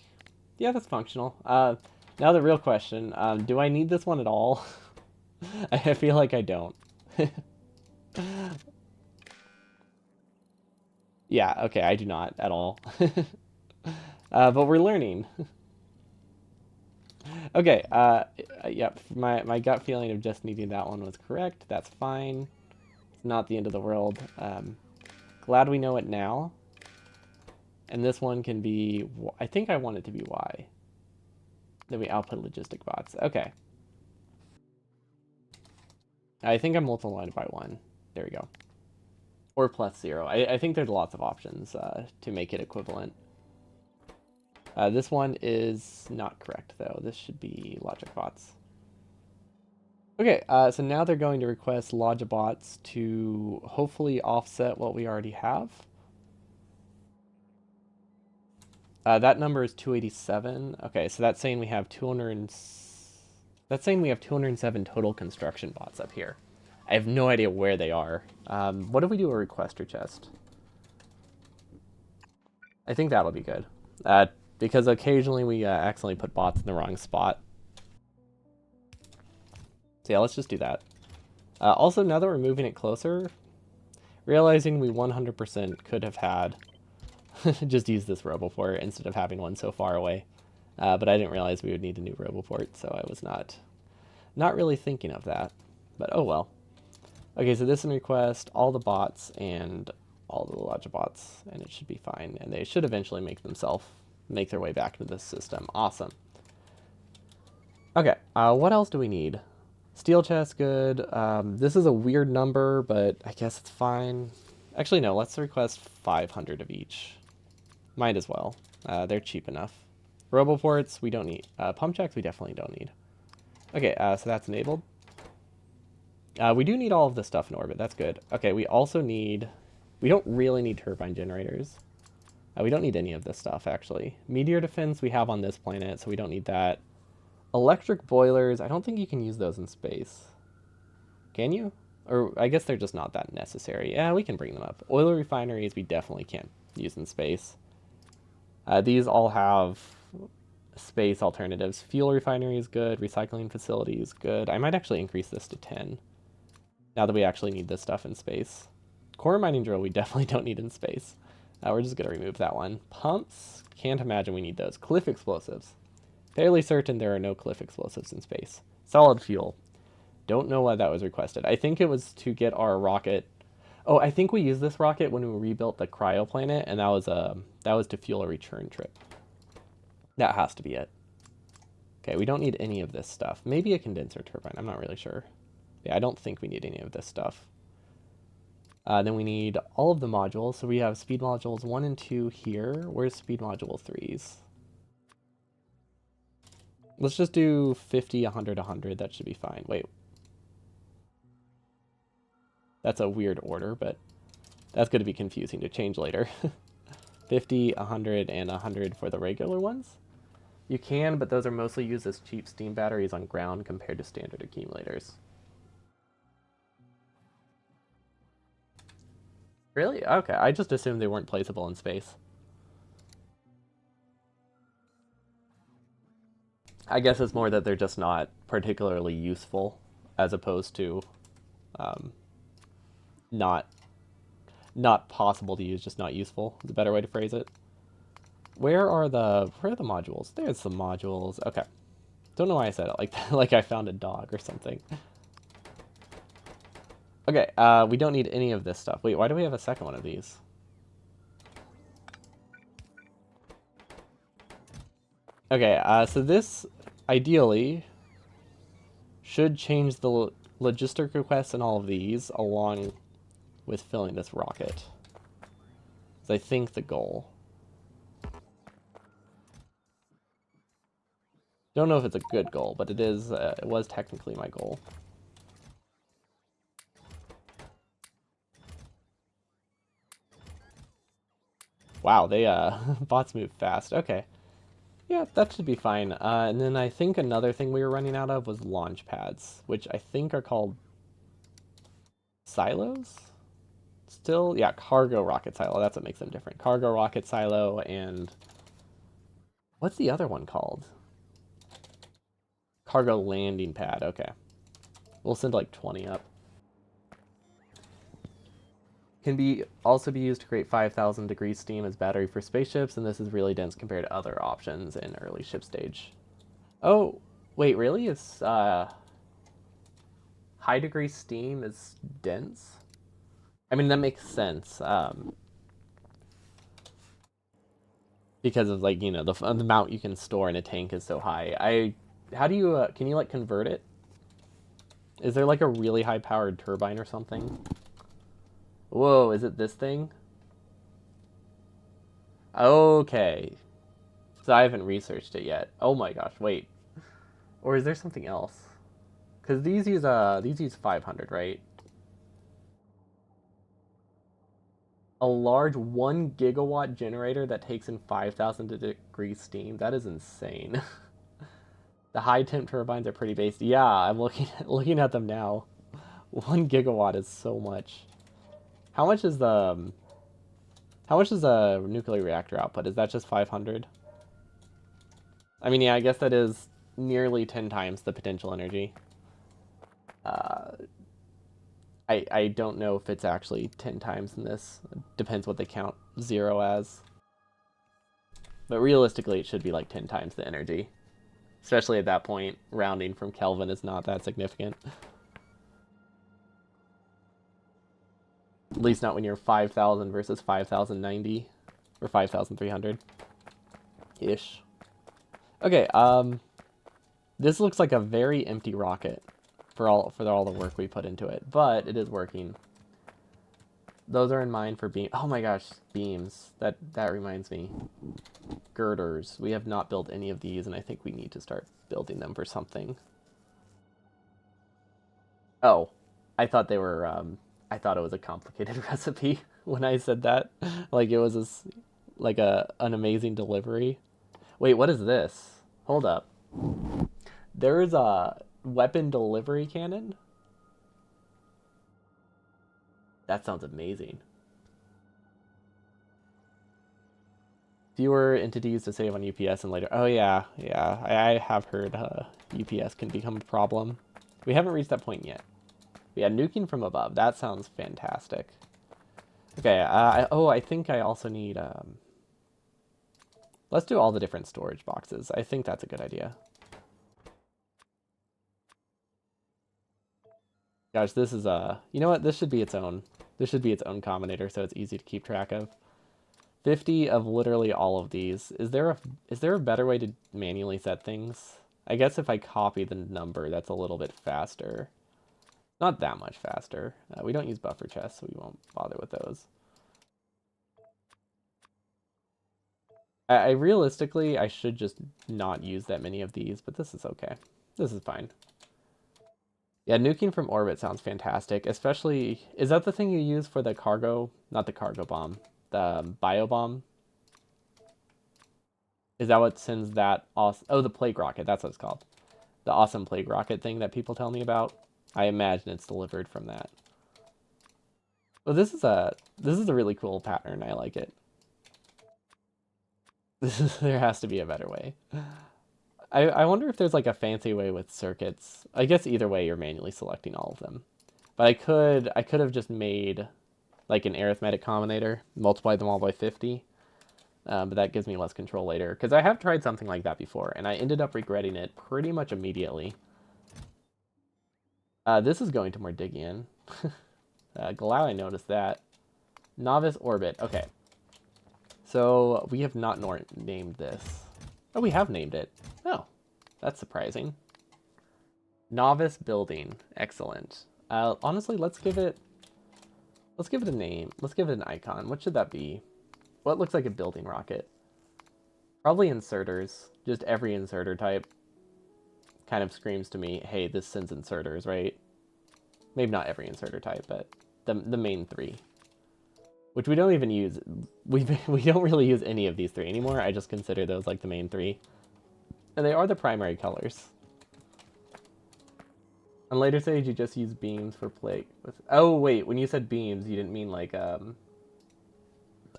yeah, that's functional. Now the real question, do I need this one at all? I feel like I don't. Yeah, okay, I do not at all. But we're learning. Okay, yep, my gut feeling of just needing that one was correct. That's fine. It's not the end of the world. Glad we know it now. And this one can be, I think I want it to be Y. Then we output logistic bots. Okay. I think I'm multiplying by 1. There we go. Or plus 0. I think there's lots of options to make it equivalent. This one is not correct, though. This should be logic bots. Okay, so now they're going to request logic bots to hopefully offset what we already have. That number is 287. Okay, so that's saying we have 200. That's saying we have 207 total construction bots up here. I have no idea where they are. What if we do a requester chest? I think that'll be good. Because occasionally we accidentally put bots in the wrong spot. So yeah, let's just do that. Also, now that we're moving it closer, realizing we 100% could have had just use this RoboPort instead of having one so far away. But I didn't realize we would need a new RoboPort, so I was not really thinking of that. But oh well. Okay, so this request all the bots and all the logic bots, and it should be fine. And they should eventually make their way back to this system. Awesome. Okay, what else do we need? Steel chest, good. This is a weird number, but I guess it's fine. Actually, no, let's request 500 of each. Might as well. They're cheap enough. Roboports, we don't need. Pump checks, we definitely don't need. Okay, so that's enabled. We do need all of this stuff in orbit. That's good. Okay, we also need... We don't really need turbine generators. We don't need any of this stuff, actually. Meteor defense we have on this planet, so we don't need that. Electric boilers, I don't think you can use those in space. Can you? Or I guess they're just not that necessary. Yeah, we can bring them up. Oil refineries we definitely can't use in space. These all have space alternatives. Fuel refinery is good. Recycling facility is good. I might actually increase this to 10. Now that we actually need this stuff in space. Core mining drill we definitely don't need in space. We're just going to remove that one. Pumps, can't imagine we need those. Cliff explosives. Fairly certain there are no cliff explosives in space. Solid fuel. Don't know why that was requested. I think it was to get our rocket. Oh, I think we used this rocket when we rebuilt the cryo planet, and that was to fuel a return trip. That has to be it. Okay, we don't need any of this stuff. Maybe a condenser turbine. I'm not really sure. Yeah, I don't think we need any of this stuff. Then we need all of the modules. So we have speed modules 1 and 2 here. Where's speed module 3s? Let's just do 50, 100, 100. That should be fine. Wait. That's a weird order, but that's going to be confusing to change later. 50, 100, and 100 for the regular ones. You can, but those are mostly used as cheap steam batteries on ground compared to standard accumulators. Really? Okay, I just assumed they weren't placeable in space. I guess it's more that they're just not particularly useful, as opposed to um, not not possible to use, just not useful. Is a better way to phrase it. Where are the modules? There's some modules. Okay. Don't know why I said it like that, like I found a dog or something. Okay, we don't need any of this stuff. Wait, why do we have a second one of these? Okay, so this ideally should change the logistic requests and all of these along with filling this rocket. Is I think the goal. Don't know if it's a good goal, but it is. It was technically my goal. Wow, they bots move fast. Okay, yeah, that should be fine. And then I think another thing we were running out of was launch pads, which I think are called silos. Still, yeah, cargo rocket silo. That's what makes them different. Cargo rocket silo and what's the other one called? Cargo landing pad. Okay, we'll send like 20 up. Can be also be used to create 5,000 degrees steam as battery for spaceships, and this is really dense compared to other options in early ship stage. Oh, wait, really? It's high degree steam is dense? I mean, that makes sense. Because of like, the amount you can store in a tank is so high. How do you, can you like convert it? Is there like a really high powered turbine or something? Whoa, is it this thing? Okay. So I haven't researched it yet. Oh my gosh, wait. Or is there something else? Because these use 500, right? A large 1 gigawatt generator that takes in 5,000 degrees steam. That is insane. The high temp turbines are pretty based. Yeah, I'm looking at them now. 1 gigawatt is so much. How much is the nuclear reactor output? Is that just 500? I mean, yeah, I guess that is nearly 10 times the potential energy. Uh, I don't know if it's actually 10 times in this. It depends what they count 0 as. But realistically, it should be like 10 times the energy. Especially at that point, rounding from Kelvin is not that significant. At least not when you're 5,000 versus 5,090 or 5,300 ish. Okay, this looks like a very empty rocket for all the work we put into it, but it is working. Those are in mind for beam. Oh my gosh, beams. That reminds me. Girders. We have not built any of these, and I think we need to start building them for something. Oh, I thought they were. I thought it was a complicated recipe when I said that. Like it was like an amazing delivery. Wait, what is this? Hold up. There's a weapon delivery cannon. That sounds amazing. Fewer entities to save on UPS and later. Oh yeah, yeah. I have heard UPS can become a problem. We haven't reached that point yet. Yeah, nuking from above. That sounds fantastic. Okay. I think I also need. Let's do all the different storage boxes. I think that's a good idea. Gosh, this is you know what? This should be its own. This should be its own combinator, so it's easy to keep track of. 50 of literally all of these. Is there a better way to manually set things? I guess if I copy the number, that's a little bit faster. Not that much faster. We don't use buffer chests, so we won't bother with those. I realistically, I should just not use that many of these, but this is okay. This is fine. Yeah, nuking from orbit sounds fantastic. Especially, is that the thing you use for the cargo? Not the cargo bomb, the bio bomb. Is that what sends that? Oh, the plague rocket. That's what it's called. The awesome plague rocket thing that people tell me about. I imagine it's delivered from that. Well, this is a really cool pattern. I like it. There has to be a better way. I wonder if there's like a fancy way with circuits. I guess either way you're manually selecting all of them. But I could have just made like an arithmetic combinator, multiplied them all by 50. But that gives me less control later because I have tried something like that before and I ended up regretting it pretty much immediately. This is going to more digging in. Glad I noticed that. Novice orbit. Okay. So we have not named this. Oh, we have named it. Oh, that's surprising. Novice building. Excellent. Honestly, let's give it a name. Let's give it an icon. What should that be? What looks like a building rocket? Probably inserters. Just every inserter type kind of screams to me, hey, this sends inserters, right? Maybe not every inserter type, but the main three. Which we don't even use. We don't really use any of these three anymore. I just consider those like the main three. And they are the primary colors. On later stage, you just use beams for play. Oh, wait, when you said beams, you didn't mean like,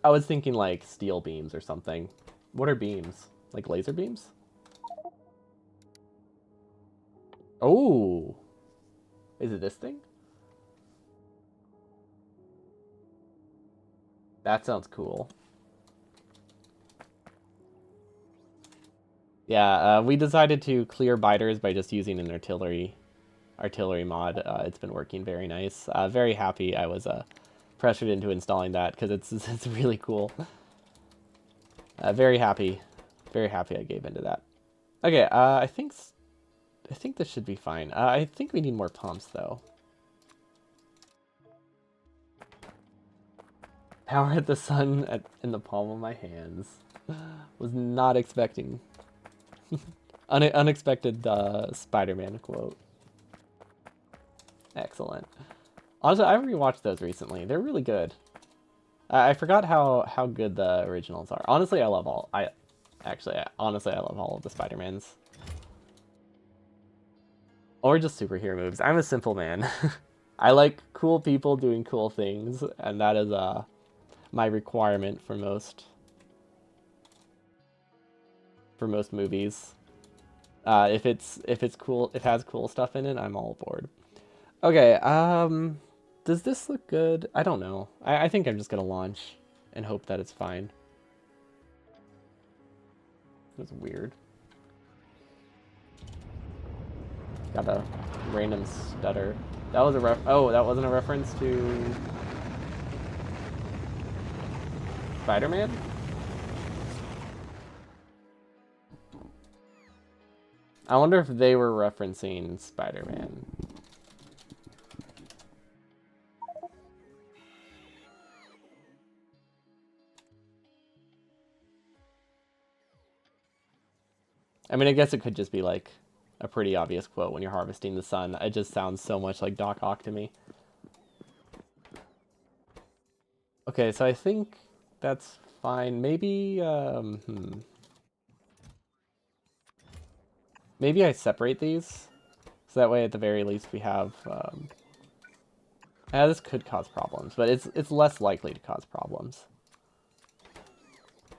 I was thinking like steel beams or something. What are beams? Like laser beams? Oh! Is it this thing? That sounds cool. Yeah, we decided to clear biters by just using an artillery mod. It's been working very nice. Very happy I was pressured into installing that because it's really cool. Very happy I gave into that. Okay, I think this should be fine. I think we need more pumps though. Power at the sun in the palm of my hands. Was not expecting. Unexpected Spider-Man quote. Excellent. Honestly, I rewatched those recently. They're really good. I forgot how good the originals are. Honestly, I love all. Honestly, I love all of the Spider-Mans. Or just superhero movies. I'm a simple man. I like cool people doing cool things, and that is my requirement for most movies. If it's cool, if it has cool stuff in it, I'm all aboard. Okay, does this look good? I don't know. I think I'm just gonna launch and hope that it's fine. That's weird. Got a random stutter. That was oh, that wasn't a reference to Spider-Man? I wonder if they were referencing Spider-Man. I mean, I guess it could just be like a pretty obvious quote when you're harvesting the sun. It just sounds so much like Doc Ock to me. Okay, so I think that's fine. Maybe, maybe I separate these. So that way, at the very least, we have, this could cause problems, but it's less likely to cause problems.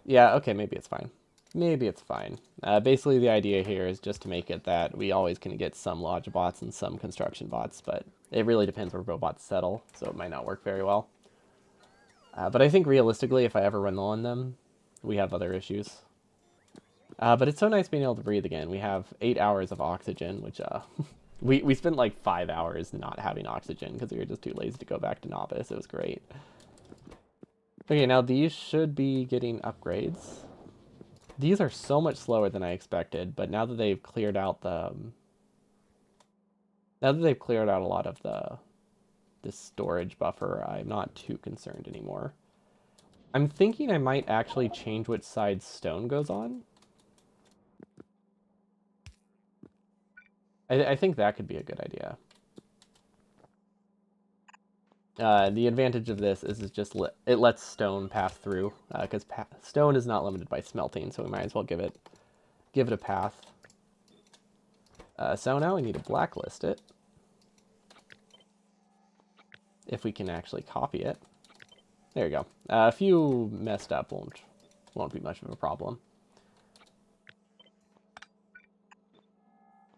Yeah, okay, maybe it's fine. Maybe it's fine. Basically, the idea here is just to make it that we always can get some Lodge bots and some construction bots, but it really depends where robots settle, so it might not work very well. But I think realistically, if I ever run low on them, we have other issues. But it's so nice being able to breathe again. We have 8 hours of oxygen, which we spent like 5 hours not having oxygen because we were just too lazy to go back to novice. It was great. Okay, now these should be getting upgrades. These are so much slower than I expected, but now that they've cleared out now that they've cleared out a lot of this storage buffer, I'm not too concerned anymore. I'm thinking I might actually change which side stone goes on. I think that could be a good idea. The advantage of this is it lets stone pass through, because stone is not limited by smelting, so we might as well give it a path. So now we need to blacklist it, if we can actually copy it. There you go. A few messed up won't be much of a problem.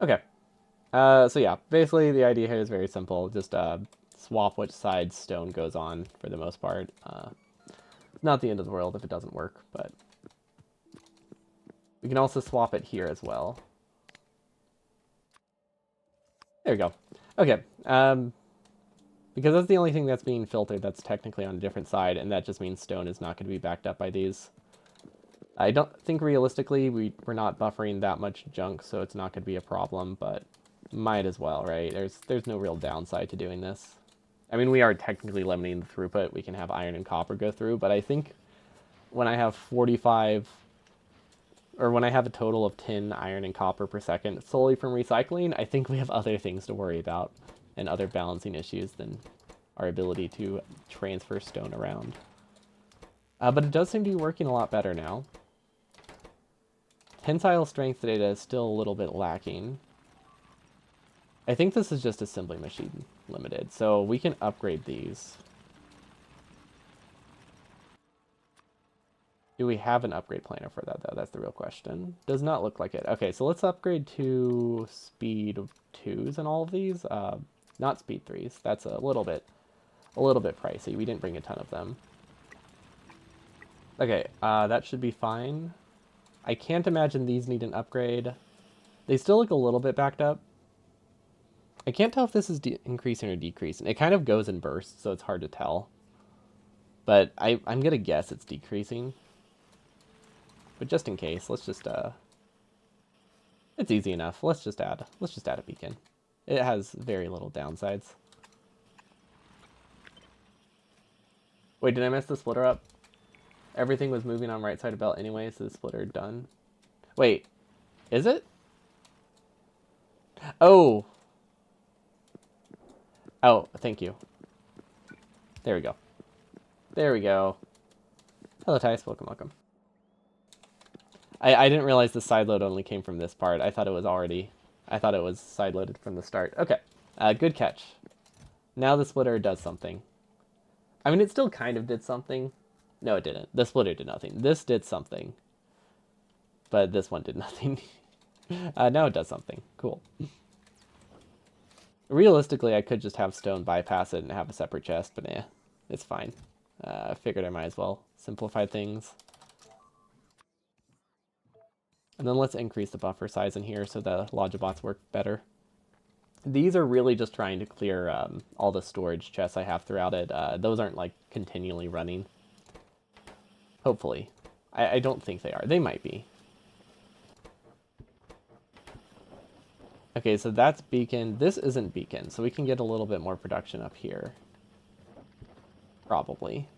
Okay. So yeah, basically the idea here is very simple. Just swap which side stone goes on for the most part. It's not the end of the world if it doesn't work, but we can also swap it here as well. There we go. Okay. Because that's the only thing that's being filtered that's technically on a different side, and that just means stone is not going to be backed up by these. I don't think realistically we're not buffering that much junk, so it's not going to be a problem, but might as well, right? There's no real downside to doing this. I mean, we are technically limiting the throughput. We can have iron and copper go through, but I think when I have 45, or when I have a total of 10 iron and copper per second solely from recycling, I think we have other things to worry about and other balancing issues than our ability to transfer stone around. But it does seem to be working a lot better now. Tensile strength data is still a little bit lacking. I think this is just assembly machine limited, so we can upgrade these. Do we have an upgrade planner for that, though? That's the real question. Does not look like it. Okay, so let's upgrade to speed 2s and all of these. Not speed 3s. That's a little bit pricey. We didn't bring a ton of them. Okay, that should be fine. I can't imagine these need an upgrade. They still look a little bit backed up. I can't tell if this is increasing or decreasing. It kind of goes in bursts, so it's hard to tell. But I'm going to guess it's decreasing. But just in case, let's just, it's easy enough. Let's just add a beacon. It has very little downsides. Wait, did I mess the splitter up? Everything was moving on right side of belt anyway, so the splitter done. Wait, is it? Oh. Oh, thank you. There we go. There we go. Hello, Tice. Welcome, welcome. I didn't realize the side load only came from this part. I thought it was side loaded from the start. Okay. Good catch. Now the splitter does something. I mean, it still kind of did something. No, it didn't. The splitter did nothing. This did something. But this one did nothing. Now it does something. Cool. Realistically, I could just have stone bypass it and have a separate chest, but eh, it's fine. I figured I might as well simplify things. And then let's increase the buffer size in here so the Logibots work better. These are really just trying to clear all the storage chests I have throughout it. Those aren't like continually running. Hopefully. I don't think they are. They might be. Okay, so that's beacon. This isn't beacon, so we can get a little bit more production up here. Probably.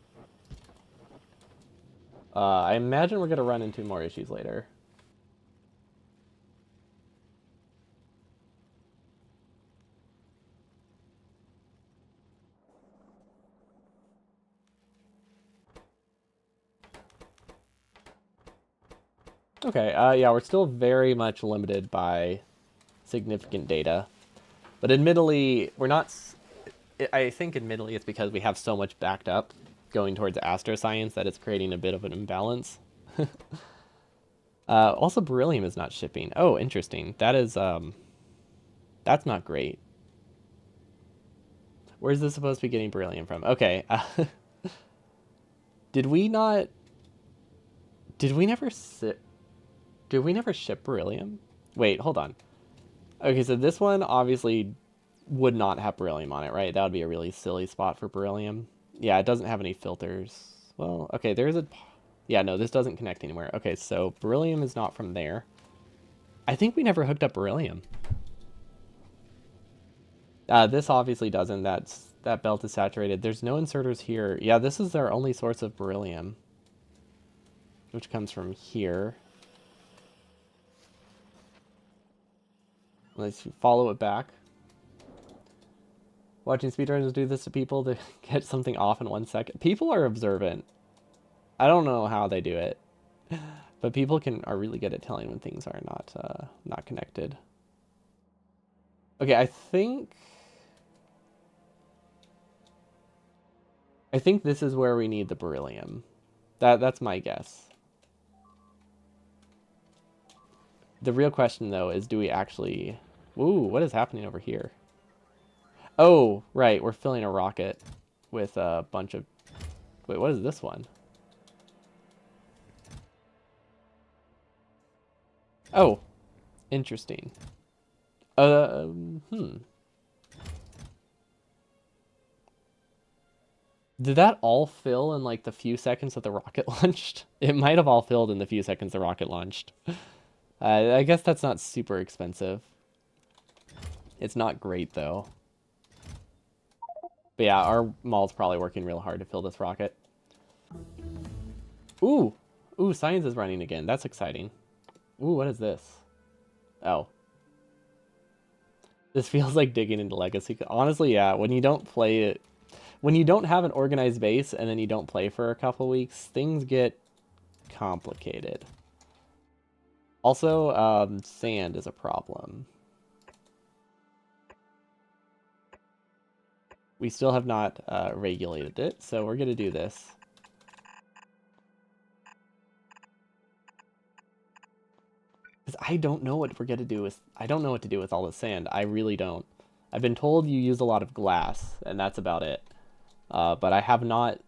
I imagine we're going to run into more issues later. Okay, yeah, we're still very much limited by significant data. But admittedly, we're not... I think admittedly it's because we have so much backed up going towards astroscience that it's creating a bit of an imbalance. Also, beryllium is not shipping. Oh, interesting. That is, that's not great. Where's this supposed to be getting beryllium from? Okay. Did we not... Did we never ship beryllium? Wait, hold on. Okay, so this one obviously would not have beryllium on it, right? That would be a really silly spot for beryllium. Yeah, it doesn't have any filters. Well, okay, there's a... Yeah, no, this doesn't connect anywhere. Okay, so beryllium is not from there. I think we never hooked up beryllium. This obviously doesn't. That belt is saturated. There's no inserters here. Yeah, this is our only source of beryllium, which comes from here. Let's follow it back. Watching speedrunners do this to people to get something off in 1 second. People are observant. I don't know how they do it, but people are really good at telling when things are not connected. Okay, I think this is where we need the beryllium. That's my guess. The real question though is, do we actually? Ooh, what is happening over here? Oh, right, we're filling a rocket with a bunch of. Wait, what is this one? Oh, interesting. Hmm. Did that all fill in like the few seconds that the rocket launched? It might have all filled in the few seconds the rocket launched. I guess that's not super expensive. It's not great though. But yeah, our mall's probably working real hard to fill this rocket. Ooh, ooh, science is running again. That's exciting. Ooh, what is this? Oh, this feels like digging into Legacy. Honestly, yeah, when you don't play it, when you don't have an organized base and then you don't play for a couple weeks, things get complicated. Also, sand is a problem. We still have not regulated it, so we're going to do this. Because I don't know what we're going to do with... I don't know what to do with all this sand. I really don't. I've been told you use a lot of glass, and that's about it. But I've not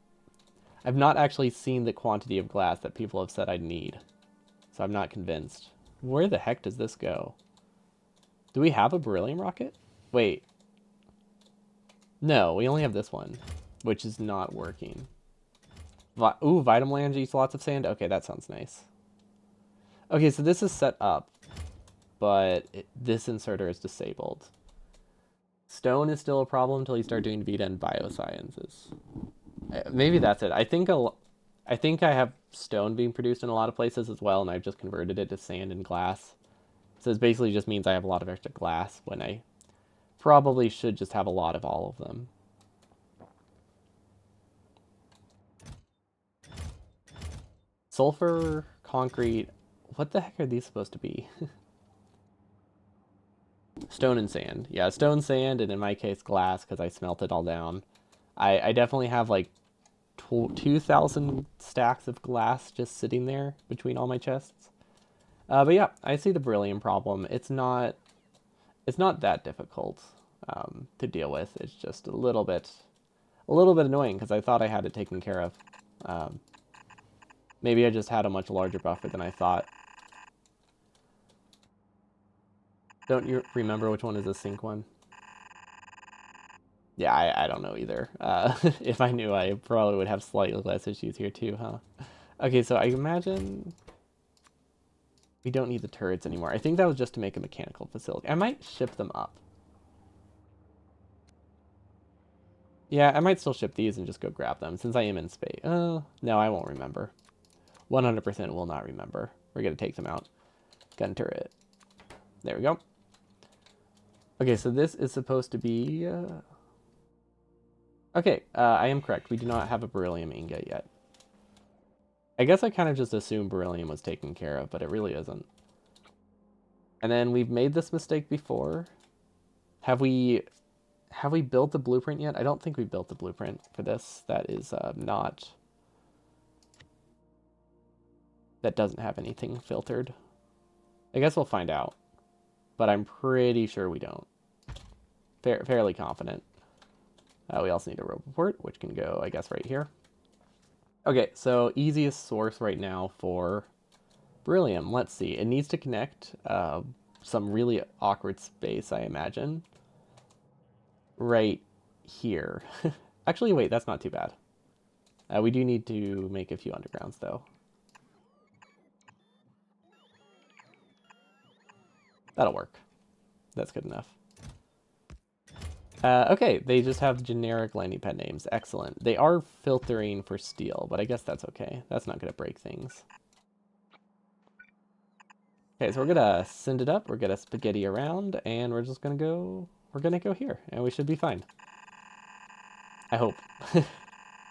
actually seen the quantity of glass that people have said I'd need. So I'm not convinced. Where the heck does this go? Do we have a beryllium rocket? Wait. No, we only have this one, which is not working. Ooh, Vitamelange eats lots of sand? Okay, that sounds nice. Okay, so this is set up, but this inserter is disabled. Stone is still a problem until you start doing Vita and Biosciences. Maybe that's it. I think I have stone being produced in a lot of places as well, and I've just converted it to sand and glass. So it basically just means I have a lot of extra glass when I probably should just have a lot of all of them. Sulfur, concrete. What the heck are these supposed to be? Stone and sand. Yeah, stone, sand, and in my case, glass because I smelt it all down. I definitely have like 2,000 stacks of glass just sitting there between all my chests. But yeah, I see the beryllium problem. It's not that difficult to deal with. It's just a little bit annoying because I thought I had it taken care of. Um, Maybe I just had a much larger buffer than I thought. Don't you remember which one is the sink one? Yeah, I don't know either. If I knew, I probably would have slightly less issues here too, huh? Okay, so I imagine we don't need the turrets anymore. I think that was just to make a mechanical facility. I might ship them up. Yeah, I might still ship these and just go grab them since I am in space. No, I won't remember. 100% will not remember. We're going to take them out. Gun turret. There we go. Okay, so this is supposed to be... Okay, I am correct. We do not have a beryllium ingot yet. I guess I kind of just assumed beryllium was taken care of, but it really isn't. And then we've made this mistake before. Have we built the blueprint yet? I don't think we built the blueprint for this. That is not... That doesn't have anything filtered. I guess we'll find out. But I'm pretty sure we don't. Fairly confident. We also need a robot port, which can go, I guess, right here. Okay, so easiest source right now for beryllium. Let's see. It needs to connect some really awkward space, I imagine. Right here. Actually, wait, that's not too bad. We do need to make a few undergrounds, though. That'll work. That's good enough. Okay, they just have generic landing pad names. Excellent. They are filtering for steel, but I guess that's okay. That's not going to break things. Okay, so we're going to send it up. We're going to spaghetti around, and we're just going to go... We're going to go here, and we should be fine. I hope.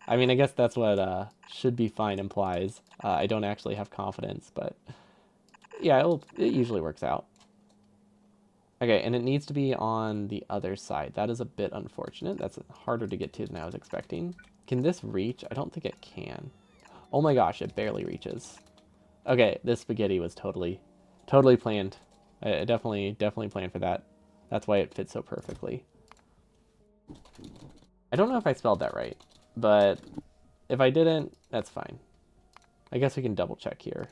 I mean, I guess that's what should be fine implies. I don't actually have confidence, but yeah, it usually works out. Okay, and it needs to be on the other side. That is a bit unfortunate. That's harder to get to than I was expecting. Can this reach? I don't think it can. Oh my gosh, it barely reaches. Okay, this spaghetti was totally planned. I definitely planned for that. That's why it fits so perfectly. I don't know if I spelled that right, but if I didn't, that's fine. I guess we can double check here.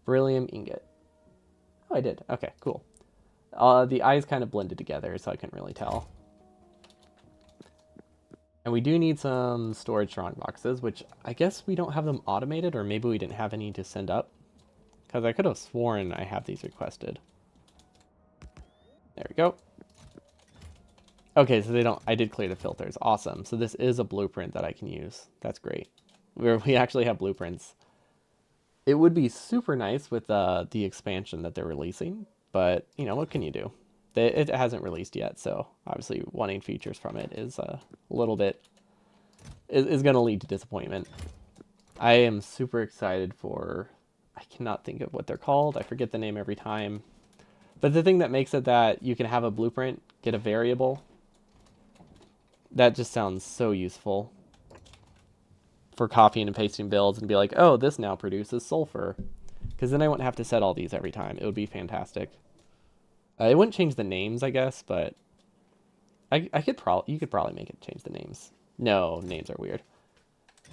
Beryllium ingot. Oh, I did. Okay, cool. The eyes kind of blended together, so I couldn't really tell. And we do need some storage strong boxes, which I guess we don't have them automated, or maybe we didn't have any to send up. Because I could have sworn I have these requested. There we go. Okay, so they don't, I did clear the filters. Awesome. So this is a blueprint that I can use. That's great. We actually have blueprints. It would be super nice with the expansion that they're releasing, but you know, what can you do? It hasn't released yet, so obviously wanting features from it is a little bit, is going to lead to disappointment. I am super excited for, I cannot think of what they're called. I forget the name every time. But the thing that makes it that you can have a blueprint, get a variable, that just sounds so useful for copying and pasting builds and be like, oh, this now produces sulfur. Because then I wouldn't have to set all these every time. It would be fantastic. It wouldn't change the names, I guess, but I could probably, you could probably make it change the names. No, names are weird.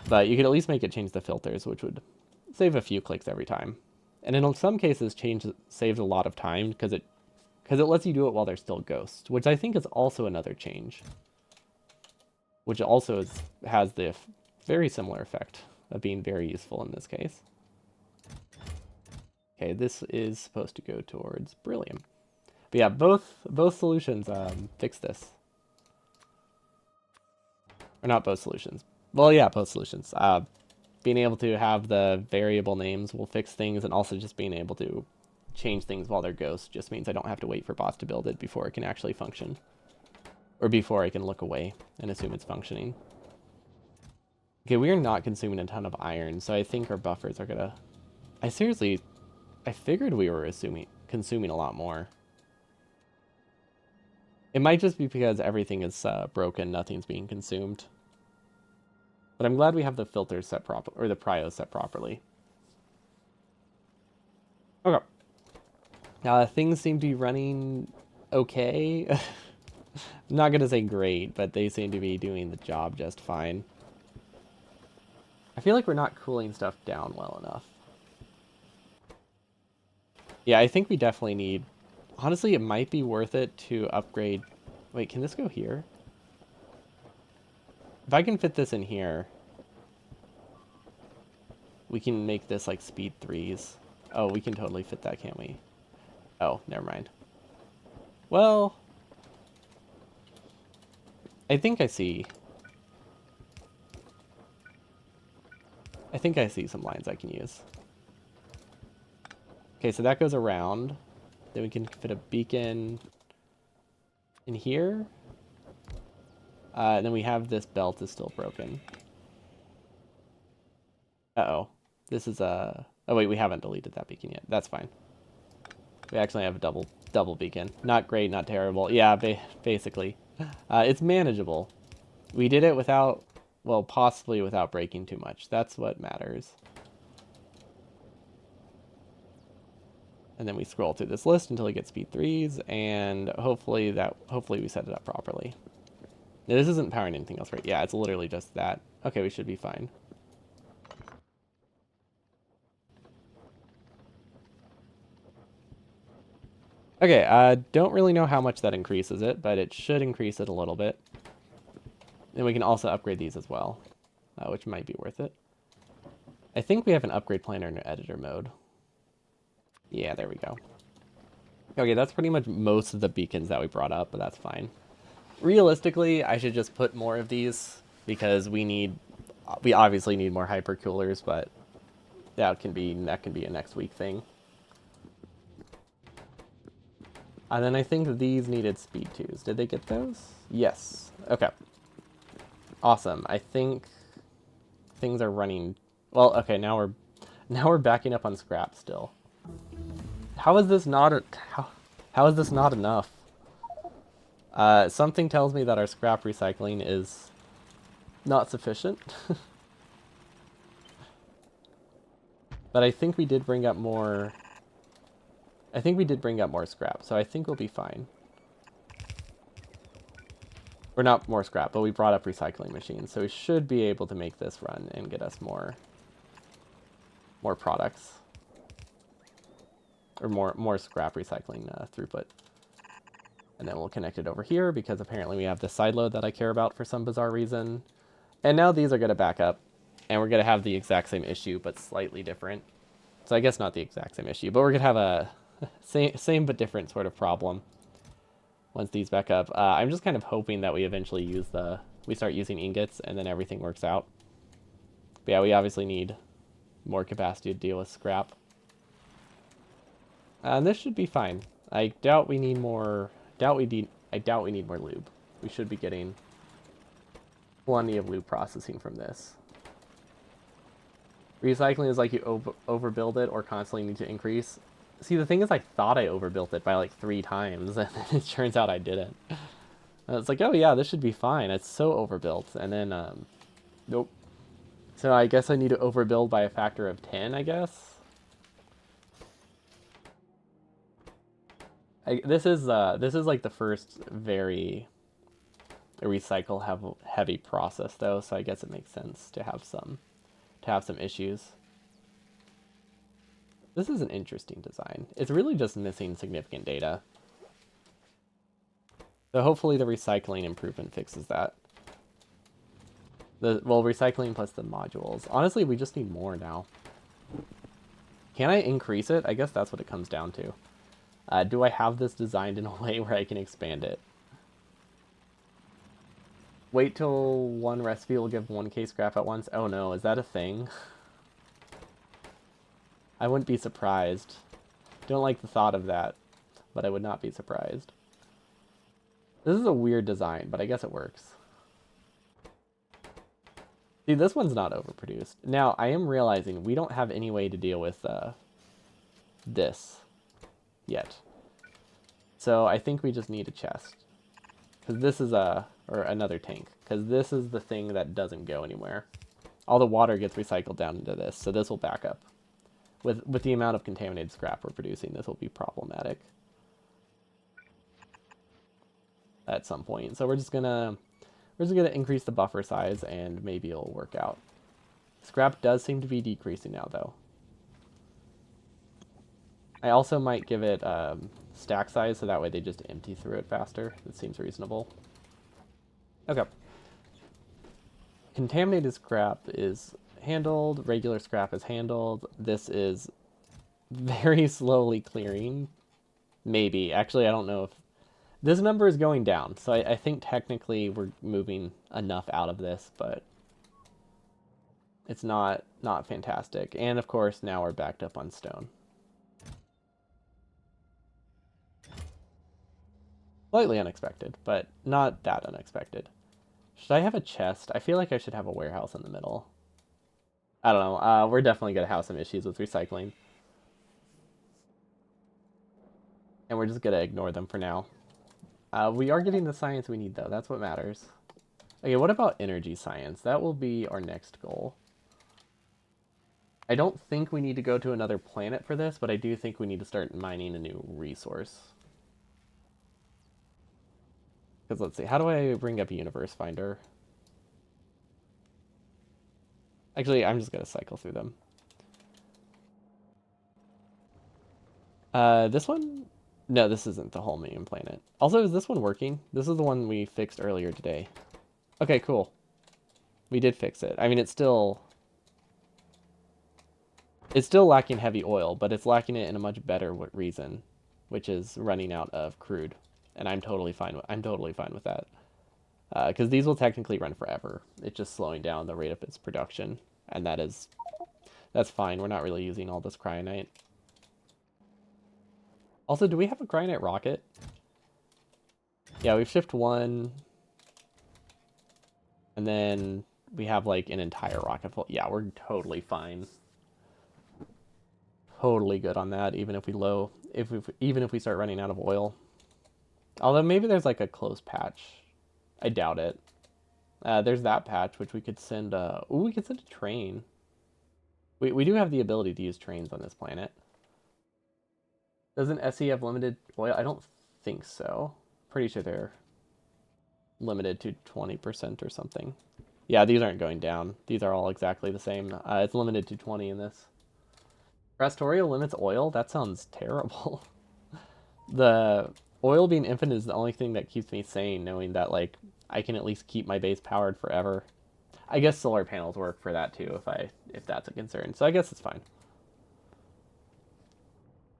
But you could at least make it change the filters, which would save a few clicks every time. And in some cases, saves a lot of time because it lets you do it while they're still ghosts, which I think is also another change. Which also has the very similar effect of being very useful in this case. Okay, this is supposed to go towards beryllium. But yeah, both solutions fix this. Or not both solutions. Well, yeah, both solutions. Being able to have the variable names will fix things, and also just being able to change things while they're ghosts just means I don't have to wait for bots to build it before it can actually function. Or before I can look away and assume it's functioning. Okay, we are not consuming a ton of iron, so I think our buffers are gonna... I figured we were consuming a lot more. It might just be because everything is broken, nothing's being consumed. But I'm glad we have the filters set properly, or the prio set properly. Okay. Things seem to be running okay. I'm not gonna say great, but they seem to be doing the job just fine. I feel like we're not cooling stuff down well enough. Yeah, I think we definitely need... Honestly, it might be worth it to upgrade... Wait, can this go here? If I can fit this in here, we can make this like speed 3s. Oh, we can totally fit that, can't we? Oh, never mind. Well, I think I see some lines I can use. Okay, so that goes around. Then we can fit a beacon in here. And then we have this belt is still broken. Uh-oh. This is a... Oh, wait, we haven't deleted that beacon yet. That's fine. We actually have a double beacon. Not great, not terrible. Yeah, basically. It's manageable. We did it without... Well, possibly without breaking too much. That's what matters. And then we scroll through this list until we get speed 3s, and hopefully we set it up properly. Now, this isn't powering anything else, right? Yeah, it's literally just that. Okay, we should be fine. Okay, don't really know how much that increases it, but it should increase it a little bit. And we can also upgrade these as well, which might be worth it. I think we have an upgrade planner in our editor mode. Yeah, there we go. Okay, that's pretty much most of the beacons that we brought up, but that's fine. Realistically, I should just put more of these because we obviously need more hypercoolers, but that can be a next week thing. And then I think these needed speed 2s. Did they get those? Yes. Okay. Awesome. I think things are running well. Okay, now we're backing up on scrap still. How is this not how is this not enough? Something tells me that our scrap recycling is not sufficient. But I think we did bring up more. I think we did bring up more scrap, so I think we'll be fine. Or not more scrap, but we brought up recycling machines, so we should be able to make this run and get us more products. Or more scrap recycling throughput. And then we'll connect it over here because apparently we have this side load that I care about for some bizarre reason. And now these are going to back up, and we're going to have the exact same issue, but slightly different. So I guess not the exact same issue, but we're going to have a same but different sort of problem once these back up. I'm just kind of hoping that we eventually we start using ingots and then everything works out. But yeah, we obviously need more capacity to deal with scrap. And this should be fine. I doubt we need more. I doubt we need more lube. We should be getting plenty of lube processing from this. Recycling is like you overbuild it or constantly need to increase. See, the thing is, I thought I overbuilt it by like 3 times, and then it turns out I didn't. And it's like, oh yeah, this should be fine. It's so overbuilt, and then nope. So I guess I need to overbuild by a factor of 10, I guess. This is like the first very recycle heavy process though, so I guess it makes sense to have some issues. This is an interesting design. It's really just missing significant data. So hopefully the recycling improvement fixes that. Well, recycling plus the modules. Honestly, we just need more now. Can I increase it? I guess that's what it comes down to. Do I have this designed in a way where I can expand it? Wait till one recipe will give 1k scrap at once. Oh no, is that a thing? I wouldn't be surprised. Don't like the thought of that, but I would not be surprised. This is a weird design, but I guess it works. See, this one's not overproduced. Now, I am realizing we don't have any way to deal with this yet. So I think we just need a chest. Because this is or another tank. Because this is the thing that doesn't go anywhere. All the water gets recycled down into this, so this will back up. With the amount of contaminated scrap we're producing, this will be problematic at some point. So we're just gonna increase the buffer size, and maybe it'll work out. Scrap does seem to be decreasing now, though. I also might give it stack size, so that way they just empty through it faster. It seems reasonable. Okay. Contaminated scrap is handled. Regular scrap is handled. This is very slowly clearing. Maybe. Actually, I don't know if... This number is going down, so I think technically we're moving enough out of this, but it's not fantastic. And of course, now we're backed up on stone. Slightly unexpected, but not that unexpected. Should I have a chest? I feel like I should have a warehouse in the middle. I don't know. We're definitely going to have some issues with recycling. And we're just going to ignore them for now. We are getting the science we need, though. That's what matters. Okay, what about energy science? That will be our next goal. I don't think we need to go to another planet for this, but I do think we need to start mining a new resource. Because let's see, how do I bring up Universe Finder? Actually, I'm just going to cycle through them. This one? No, this isn't the whole main planet. Also, is this one working? This is the one we fixed earlier today. Okay, cool. We did fix it. I mean, it's still lacking heavy oil, but it's lacking it in a much better reason, which is running out of crude. And I'm totally fine with that. Because these will technically run forever. It's just slowing down the rate of its production, and that's fine. We're not really using all this cryonite. Also, do we have a cryonite rocket? Yeah, we've shipped one. And then we have like an entire rocket full. Yeah, we're totally fine. Totally good on that, even if we even if we start running out of oil. Although maybe there's like a close patch. I doubt it. There's that patch, which we could send. Ooh, we could send a train. We do have the ability to use trains on this planet. Doesn't SE have limited oil? I don't think so. Pretty sure they're limited to 20% or something. Yeah, these aren't going down. These are all exactly the same. It's limited to 20 in this. Factorio limits oil? That sounds terrible. The oil being infinite is the only thing that keeps me sane, knowing that like I can at least keep my base powered forever. I guess solar panels work for that too, if that's a concern. So I guess it's fine.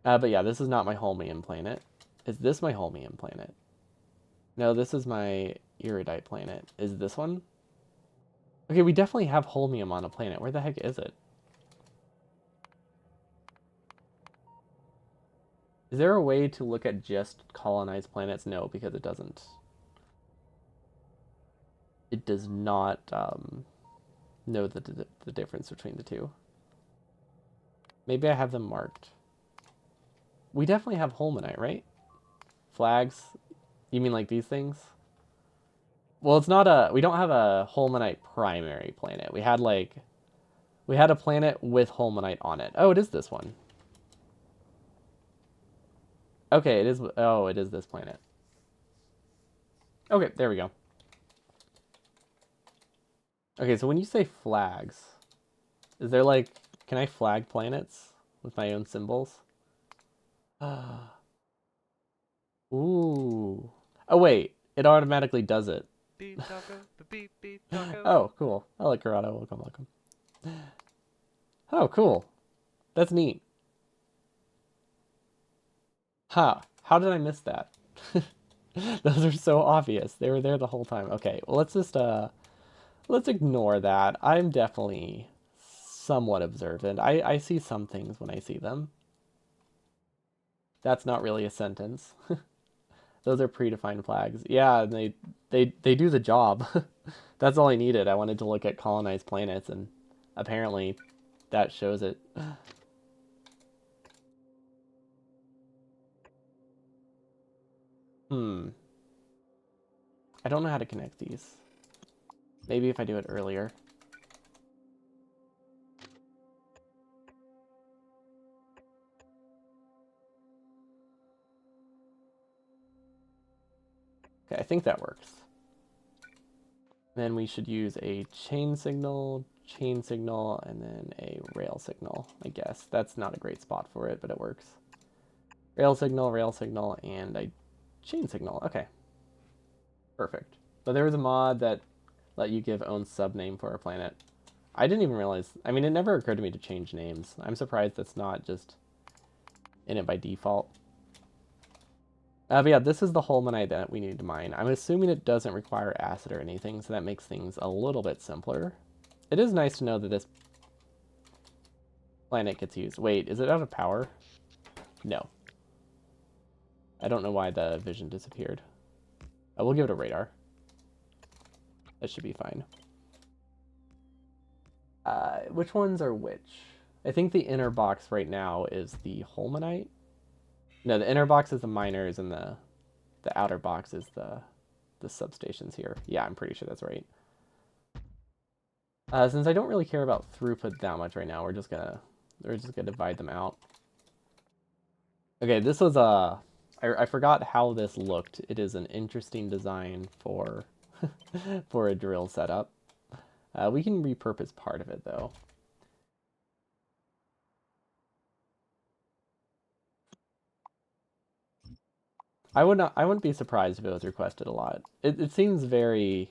But yeah, this is not my Holmium planet. Is this my Holmium planet? No, this is my Iridite planet. Is this one? Okay, we definitely have Holmium on a planet. Where the heck is it? Is there a way to look at just colonized planets? No, because it doesn't. It does not know the difference between the two. Maybe I have them marked. We definitely have Holmanite, right? Flags? You mean like these things? Well, it's not a. We don't have a Holmanite primary planet. We had a planet with Holmanite on it. Oh, it is this one. Okay, it is. Oh, it is this planet. Okay, there we go. Okay, so when you say flags, is there like, can I flag planets with my own symbols? Ooh. Oh wait, it automatically does it. Beep taco, the beep beep taco. Oh, cool. I like Corrado. Welcome, welcome. Oh, cool. That's neat. How did I miss that? Those are so obvious. They were there the whole time. Okay, well let's ignore that. I'm definitely somewhat observant. I see some things when I see them. That's not really a sentence. Those are predefined flags. Yeah, they do the job. That's all I needed. I wanted to look at colonized planets, and apparently that shows it. Hmm. I don't know how to connect these. Maybe if I do it earlier. Okay, I think that works. Then we should use a chain signal, and then a rail signal, I guess. That's not a great spot for it, but it works. Rail signal, and a chain signal. Okay, perfect. But there was a mod that let you give own subname for a planet. I didn't even realize. I mean, it never occurred to me to change names. I'm surprised that's not just in it by default. But yeah, this is the Holmanite that we need to mine. I'm assuming it doesn't require acid or anything, so that makes things a little bit simpler. It is nice to know that this planet gets used. Wait, is it out of power? No. I don't know why the vision disappeared. We'll give it a radar. That should be fine. Which ones are which? I think the inner box right now is the Holmanite. No, the inner box is the miners, and the outer box is the substations here. Yeah, I'm pretty sure that's right. Since I don't really care about throughput that much right now, we're just gonna divide them out. Okay, this was I forgot how this looked. It is an interesting design for for a drill setup. We can repurpose part of it though. I wouldn't be surprised if it was requested a lot. It seems very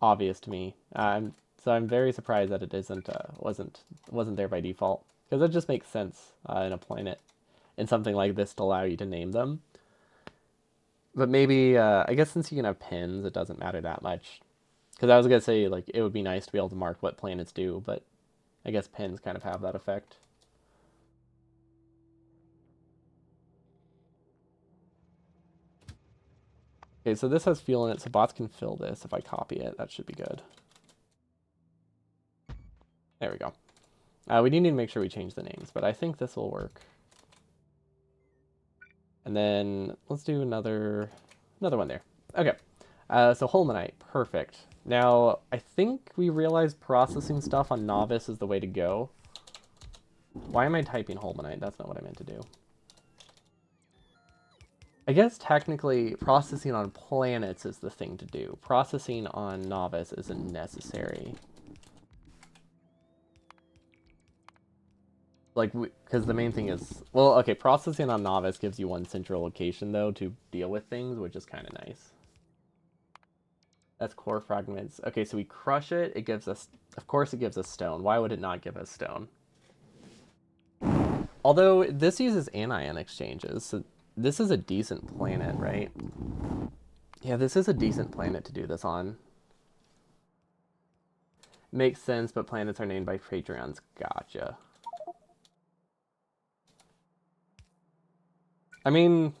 obvious to me. So I'm very surprised that it isn't wasn't there by default, because that just makes sense in a planet in something like this to allow you to name them. But maybe I guess since you can have pins, it doesn't matter that much. Because I was gonna say like it would be nice to be able to mark what planets do, but I guess pins kind of have that effect. Okay, so this has fuel in it, so bots can fill this. If I copy it, that should be good. There we go. We do need to make sure we change the names, but I think this will work. And then let's do another one there. Okay. So Holmanite, perfect. Now, I think we realized processing stuff on Novice is the way to go. Why am I typing Holmanite? That's not what I meant to do. I guess technically processing on planets is the thing to do. Processing on Novice isn't necessary. Like, because the main thing is, well, okay, processing on Novice gives you one central location, though, to deal with things, which is kind of nice. That's core fragments. Okay, so we crush it. It gives us, of course, it gives us stone. Why would it not give us stone? Although this uses anion exchanges, so this is a decent planet, right? Yeah, this is a decent planet to do this on. Makes sense, but planets are named by Patreons. Gotcha. I mean,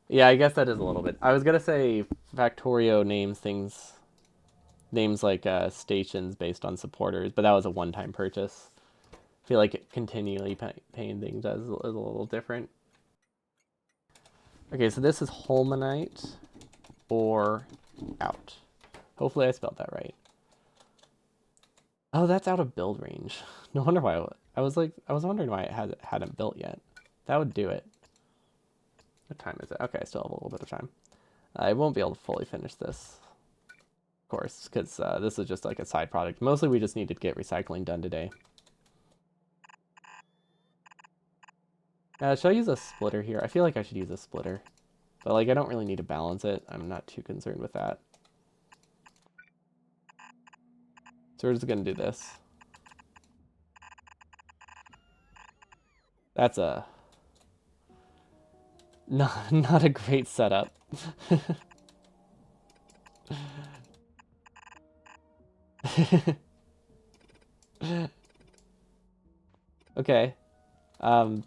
yeah, I guess that is a little bit. I was gonna say Factorio names like stations based on supporters, but that was a one-time purchase. I feel like continually paying things is a little different. Okay, so this is Holmanite or out. Hopefully I spelled that right. Oh, that's out of build range. No wonder why I was wondering why it hadn't built yet. That would do it. What time is it? Okay, I still have a little bit of time. I won't be able to fully finish this, of course, because this is just like a side product. Mostly we just need to get recycling done today. Should I use a splitter here? I feel like I should use a splitter. But like I don't really need to balance it. I'm not too concerned with that. So we're just gonna do this. That's a not a great setup. Okay. Um,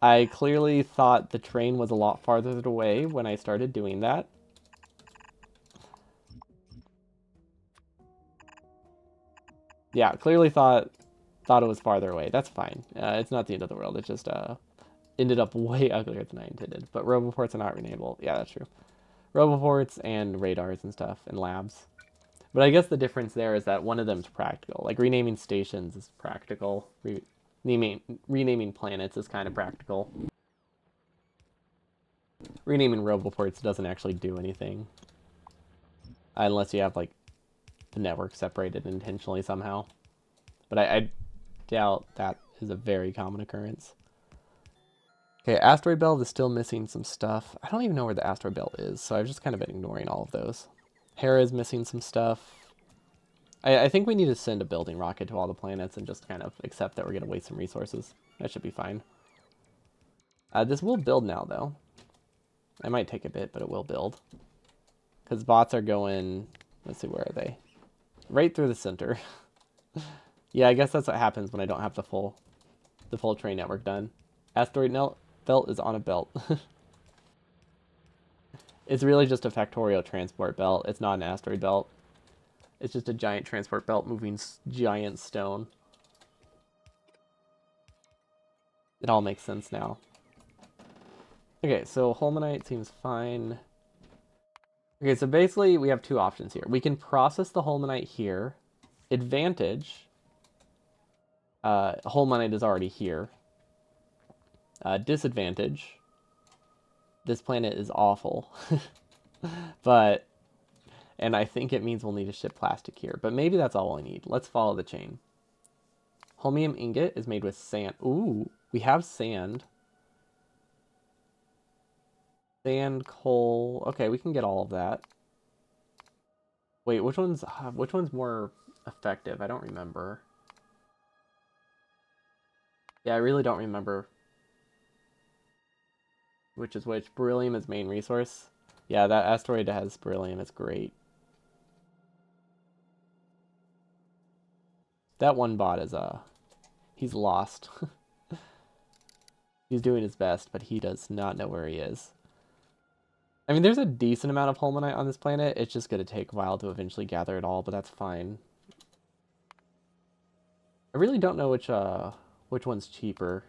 I clearly thought the train was a lot farther away when I started doing that. Yeah, clearly thought it was farther away. That's fine. It's not the end of the world. It just ended up way uglier than I intended. But roboports are not renewable. Yeah, that's true. Roboports and radars and stuff and labs. But I guess the difference there is that one of them is practical. Like renaming stations is practical. Renaming planets is kind of practical. Renaming roboports doesn't actually do anything. Unless you have like the network separated intentionally somehow. But I doubt that is a very common occurrence. Okay, asteroid belt is still missing some stuff. I don't even know where the asteroid belt is, so I've just kind of been ignoring all of those. Hera is missing some stuff. I think we need to send a building rocket to all the planets and just kind of accept that we're going to waste some resources. That should be fine. This will build now, though. It might take a bit, but it will build. Because bots are going... Let's see, where are they? Right through the center. Yeah, I guess that's what happens when I don't have the full train network done. Asteroid belt is on a belt. It's really just a Factorio transport belt. It's not an asteroid belt. It's just a giant transport belt moving giant stone. It all makes sense now. Okay, so Holmanite seems fine. Okay, so basically we have two options here. We can process the Holmanite here. Advantage, Holmanite is already here. Disadvantage, this planet is awful. But, and I think it means we'll need to ship plastic here. But maybe that's all we need. Let's follow the chain. Holmium ingot is made with sand. Ooh, we have sand. Sand, coal. Okay, we can get all of that. Wait, which one's more effective? I don't remember. Yeah, I really don't remember which is which. Beryllium is main resource. Yeah, that asteroid has beryllium. It's great. That one bot is he's lost. He's doing his best, but he does not know where he is. I mean, there's a decent amount of holmanite on this planet. It's just going to take a while to eventually gather it all, but that's fine. I really don't know which one's cheaper.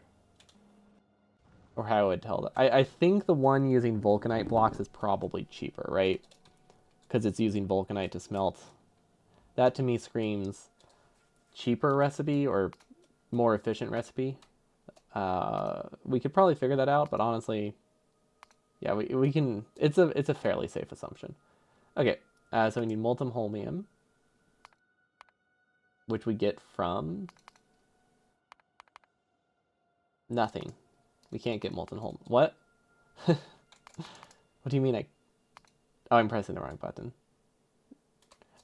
Or how I would tell that. I think the one using vulcanite blocks is probably cheaper, right? Because it's using vulcanite to smelt. That to me screams cheaper recipe or more efficient recipe. We could probably figure that out, but honestly, yeah, we can. It's a fairly safe assumption. Okay, so we need molten holmium, which we get from nothing. We can't get molten holmium. What? What do you mean? Oh, I'm pressing the wrong button.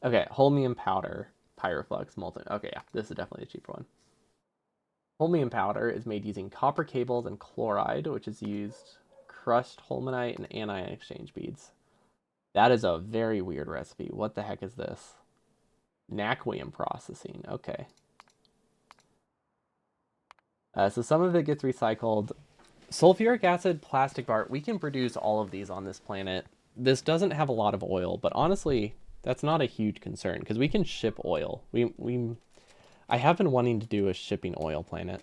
Okay, holmium powder, pyroflux, molten. Okay, yeah, this is definitely a cheaper one. Holmium powder is made using copper cables and chloride, which is used crushed holmanite and anion exchange beads. That is a very weird recipe. What the heck is this? Naquium processing. Okay. So some of it gets recycled. Sulfuric acid, plastic bar. We can produce all of these on this planet. This doesn't have a lot of oil, but honestly, that's not a huge concern because we can ship oil. I have been wanting to do a shipping oil planet.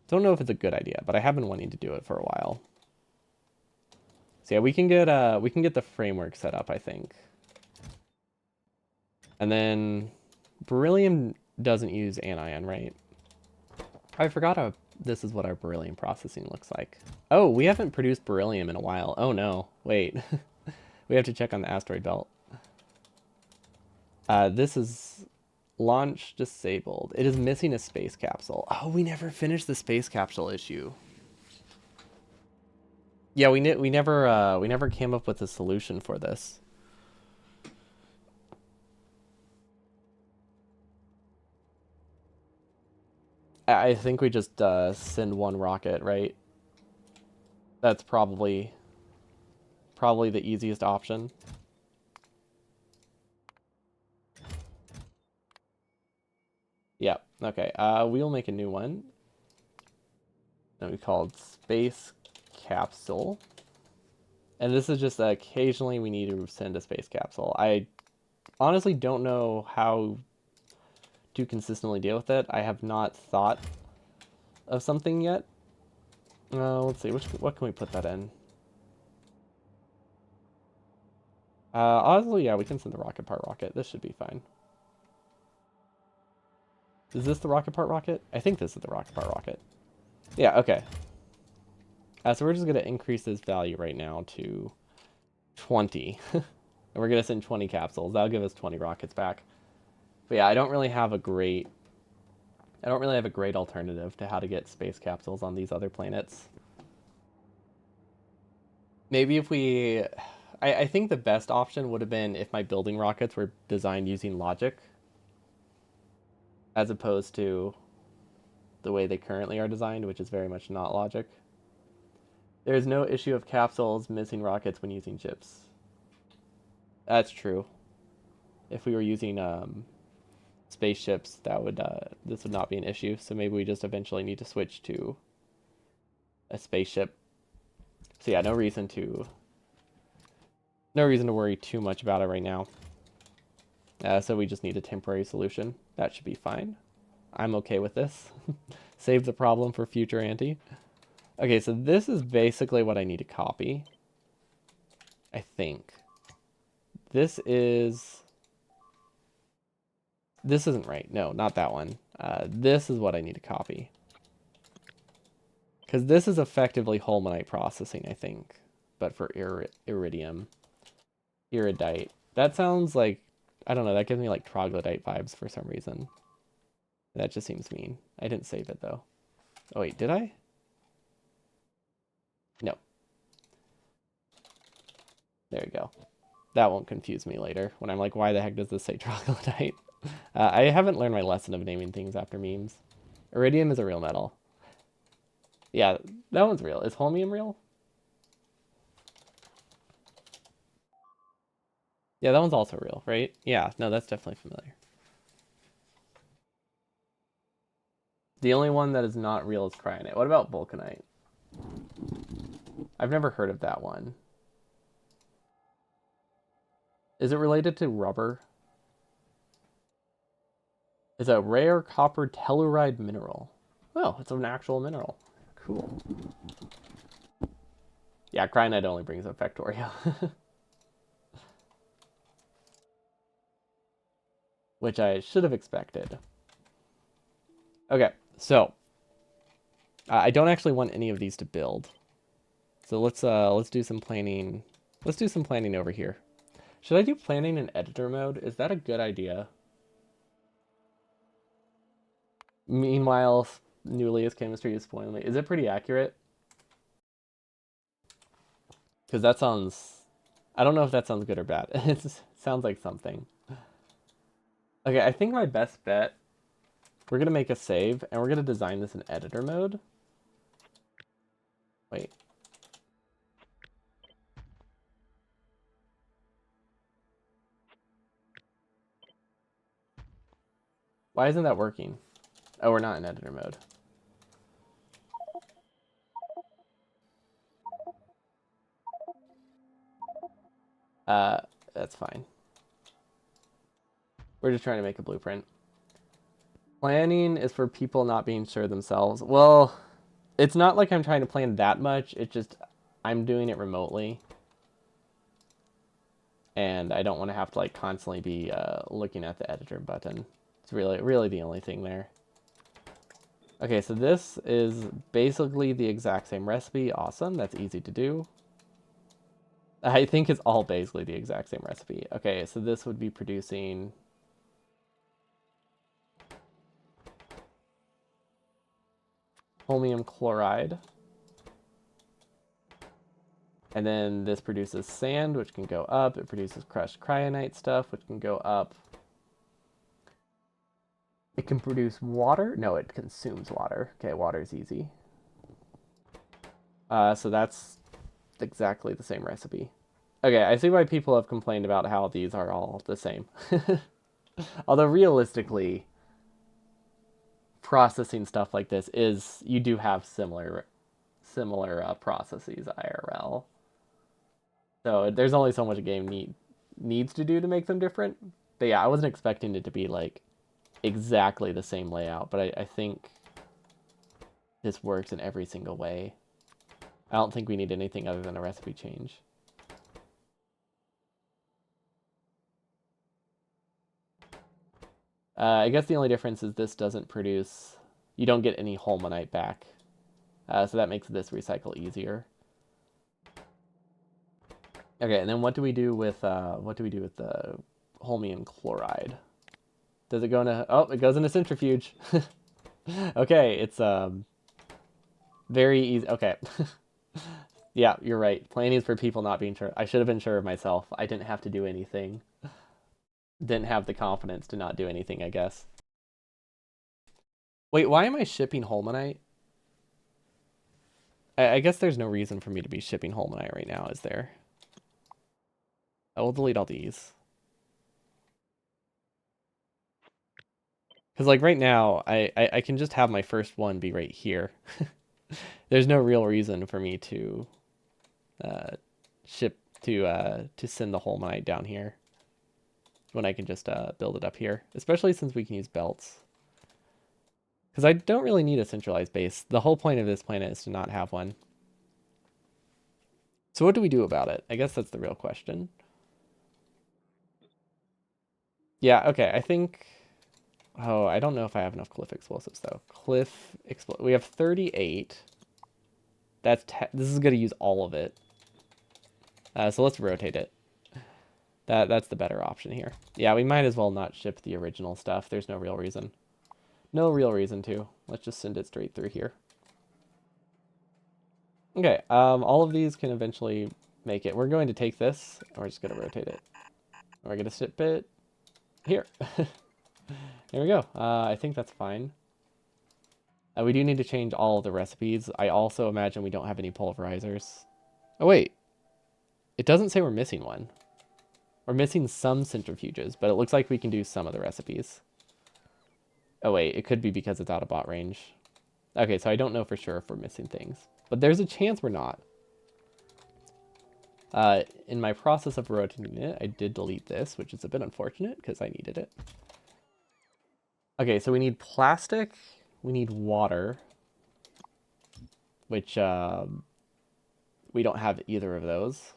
Don't know if it's a good idea, but I have been wanting to do it for a while. So yeah, we can get the framework set up, I think. And then beryllium doesn't use anion, right? I forgot this is what our beryllium processing looks like. Oh, we haven't produced beryllium in a while. Oh no, wait. We have to check on the asteroid belt. This is launch disabled. It is missing a space capsule. Oh, we never finished the space capsule issue. Yeah, we never came up with a solution for this. I think we just send one rocket, right? That's probably the easiest option. Yeah. Okay. We'll make a new one. That we called space capsule. And this is just occasionally we need to send a space capsule. I honestly don't know how to consistently deal with it. I have not thought of something yet. Let's see. What can we put that in? Honestly, yeah, we can send the rocket part rocket. This should be fine. Is this the rocket part rocket? I think this is the rocket part rocket. Yeah, okay. So we're just going to increase this value right now to 20. And we're going to send 20 capsules. That'll give us 20 rockets back. But yeah, I don't really have a great alternative to how to get space capsules on these other planets. Maybe if I think the best option would have been if my building rockets were designed using logic as opposed to the way they currently are designed, which is very much not logic. There is no issue of capsules missing rockets when using chips. That's true. If we were using spaceships, this would not be an issue. So maybe we just eventually need to switch to a spaceship. So yeah, no reason to worry too much about it right now. So we just need a temporary solution. That should be fine. I'm okay with this. Save the problem for future Auntie. Okay, so this is basically what I need to copy. I think. This isn't right. No, not that one. This is what I need to copy. Because this is effectively holmanite processing, I think. But for iridium. Iridite. That sounds like, I don't know, that gives me like troglodyte vibes for some reason. That just seems mean. I didn't save it though. Oh wait, did I? No. There we go. That won't confuse me later when I'm like, why the heck does this say troglodyte? I haven't learned my lesson of naming things after memes. Iridium is a real metal. Yeah, that one's real. Is holmium real? Yeah, that one's also real, right? Yeah, no, that's definitely familiar. The only one that is not real is cryonite. What about vulcanite? I've never heard of that one. Is it related to rubber? It's a rare copper telluride mineral. Oh, it's an actual mineral. Cool. Yeah, cryonite only brings up Factorio. Which I should have expected. Okay, so I don't actually want any of these to build. So let's do some planning. Let's do some planning over here. Should I do planning in editor mode? Is that a good idea? Meanwhile, Nulia's chemistry is spoiling me. Is it pretty accurate? Because that sounds... I don't know if that sounds good or bad. It sounds like something. Okay, I think my best bet... We're going to make a save, and we're going to design this in editor mode. Wait. Why isn't that working? Oh, we're not in editor mode. That's fine. We're just trying to make a blueprint. Planning is for people not being sure themselves. Well, it's not like I'm trying to plan that much. It's just I'm doing it remotely. And I don't want to have to like constantly be looking at the editor button. It's really the only thing there. Okay, so this is basically the exact same recipe. Awesome, that's easy to do. I think it's all basically the exact same recipe. Okay, so this would be producing... holmium chloride. And then this produces sand, which can go up. It produces crushed cryonite stuff, which can go up. It can produce water. No, it consumes water. Okay, water is easy. So that's exactly the same recipe. Okay, I see why people have complained about how these are all the same. Although realistically, processing stuff like this is... you do have similar processes IRL. So there's only so much a game needs to do to make them different. But yeah, I wasn't expecting it to be like exactly the same layout, but I think this works in every single way. I don't think we need anything other than a recipe change. I guess the only difference is this doesn't produce... you don't get any holmonite back. So that makes this recycle easier. Okay, and then what do we do with the holmium chloride? Does it go into... oh, it goes into centrifuge. Okay, it's very easy. Okay. Yeah, you're right. Planning is for people not being sure. I should have been sure of myself. I didn't have to do anything. Didn't have the confidence to not do anything, I guess. Wait, why am I shipping holmonite? I guess there's no reason for me to be shipping holmonite right now, is there? I will delete all these. Because, like, right now, I can just have my first one be right here. There's no real reason for me to ship to send the holmonite down here when I can just build it up here, especially since we can use belts. Because I don't really need a centralized base. The whole point of this planet is to not have one. So what do we do about it? I guess that's the real question. Yeah, okay, I think... oh, I don't know if I have enough cliff explosives, though. We have 38. This is going to use all of it. So let's rotate it. That's the better option here. Yeah, we might as well not ship the original stuff. There's no real reason. No real reason to. Let's just send it straight through here. Okay, all of these can eventually make it. We're going to take this, and we're just going to rotate it. We're going to ship it here. There we go. I think that's fine. We do need to change all of the recipes. I also imagine we don't have any pulverizers. Oh, wait. It doesn't say we're missing one. We're missing some centrifuges, but it looks like we can do some of the recipes. Oh wait, it could be because it's out of bot range. Okay, so I don't know for sure if we're missing things. But there's a chance we're not. In my process of rotating it, I did delete this, which is a bit unfortunate because I needed it. Okay, so we need plastic, we need water, which we don't have either of those.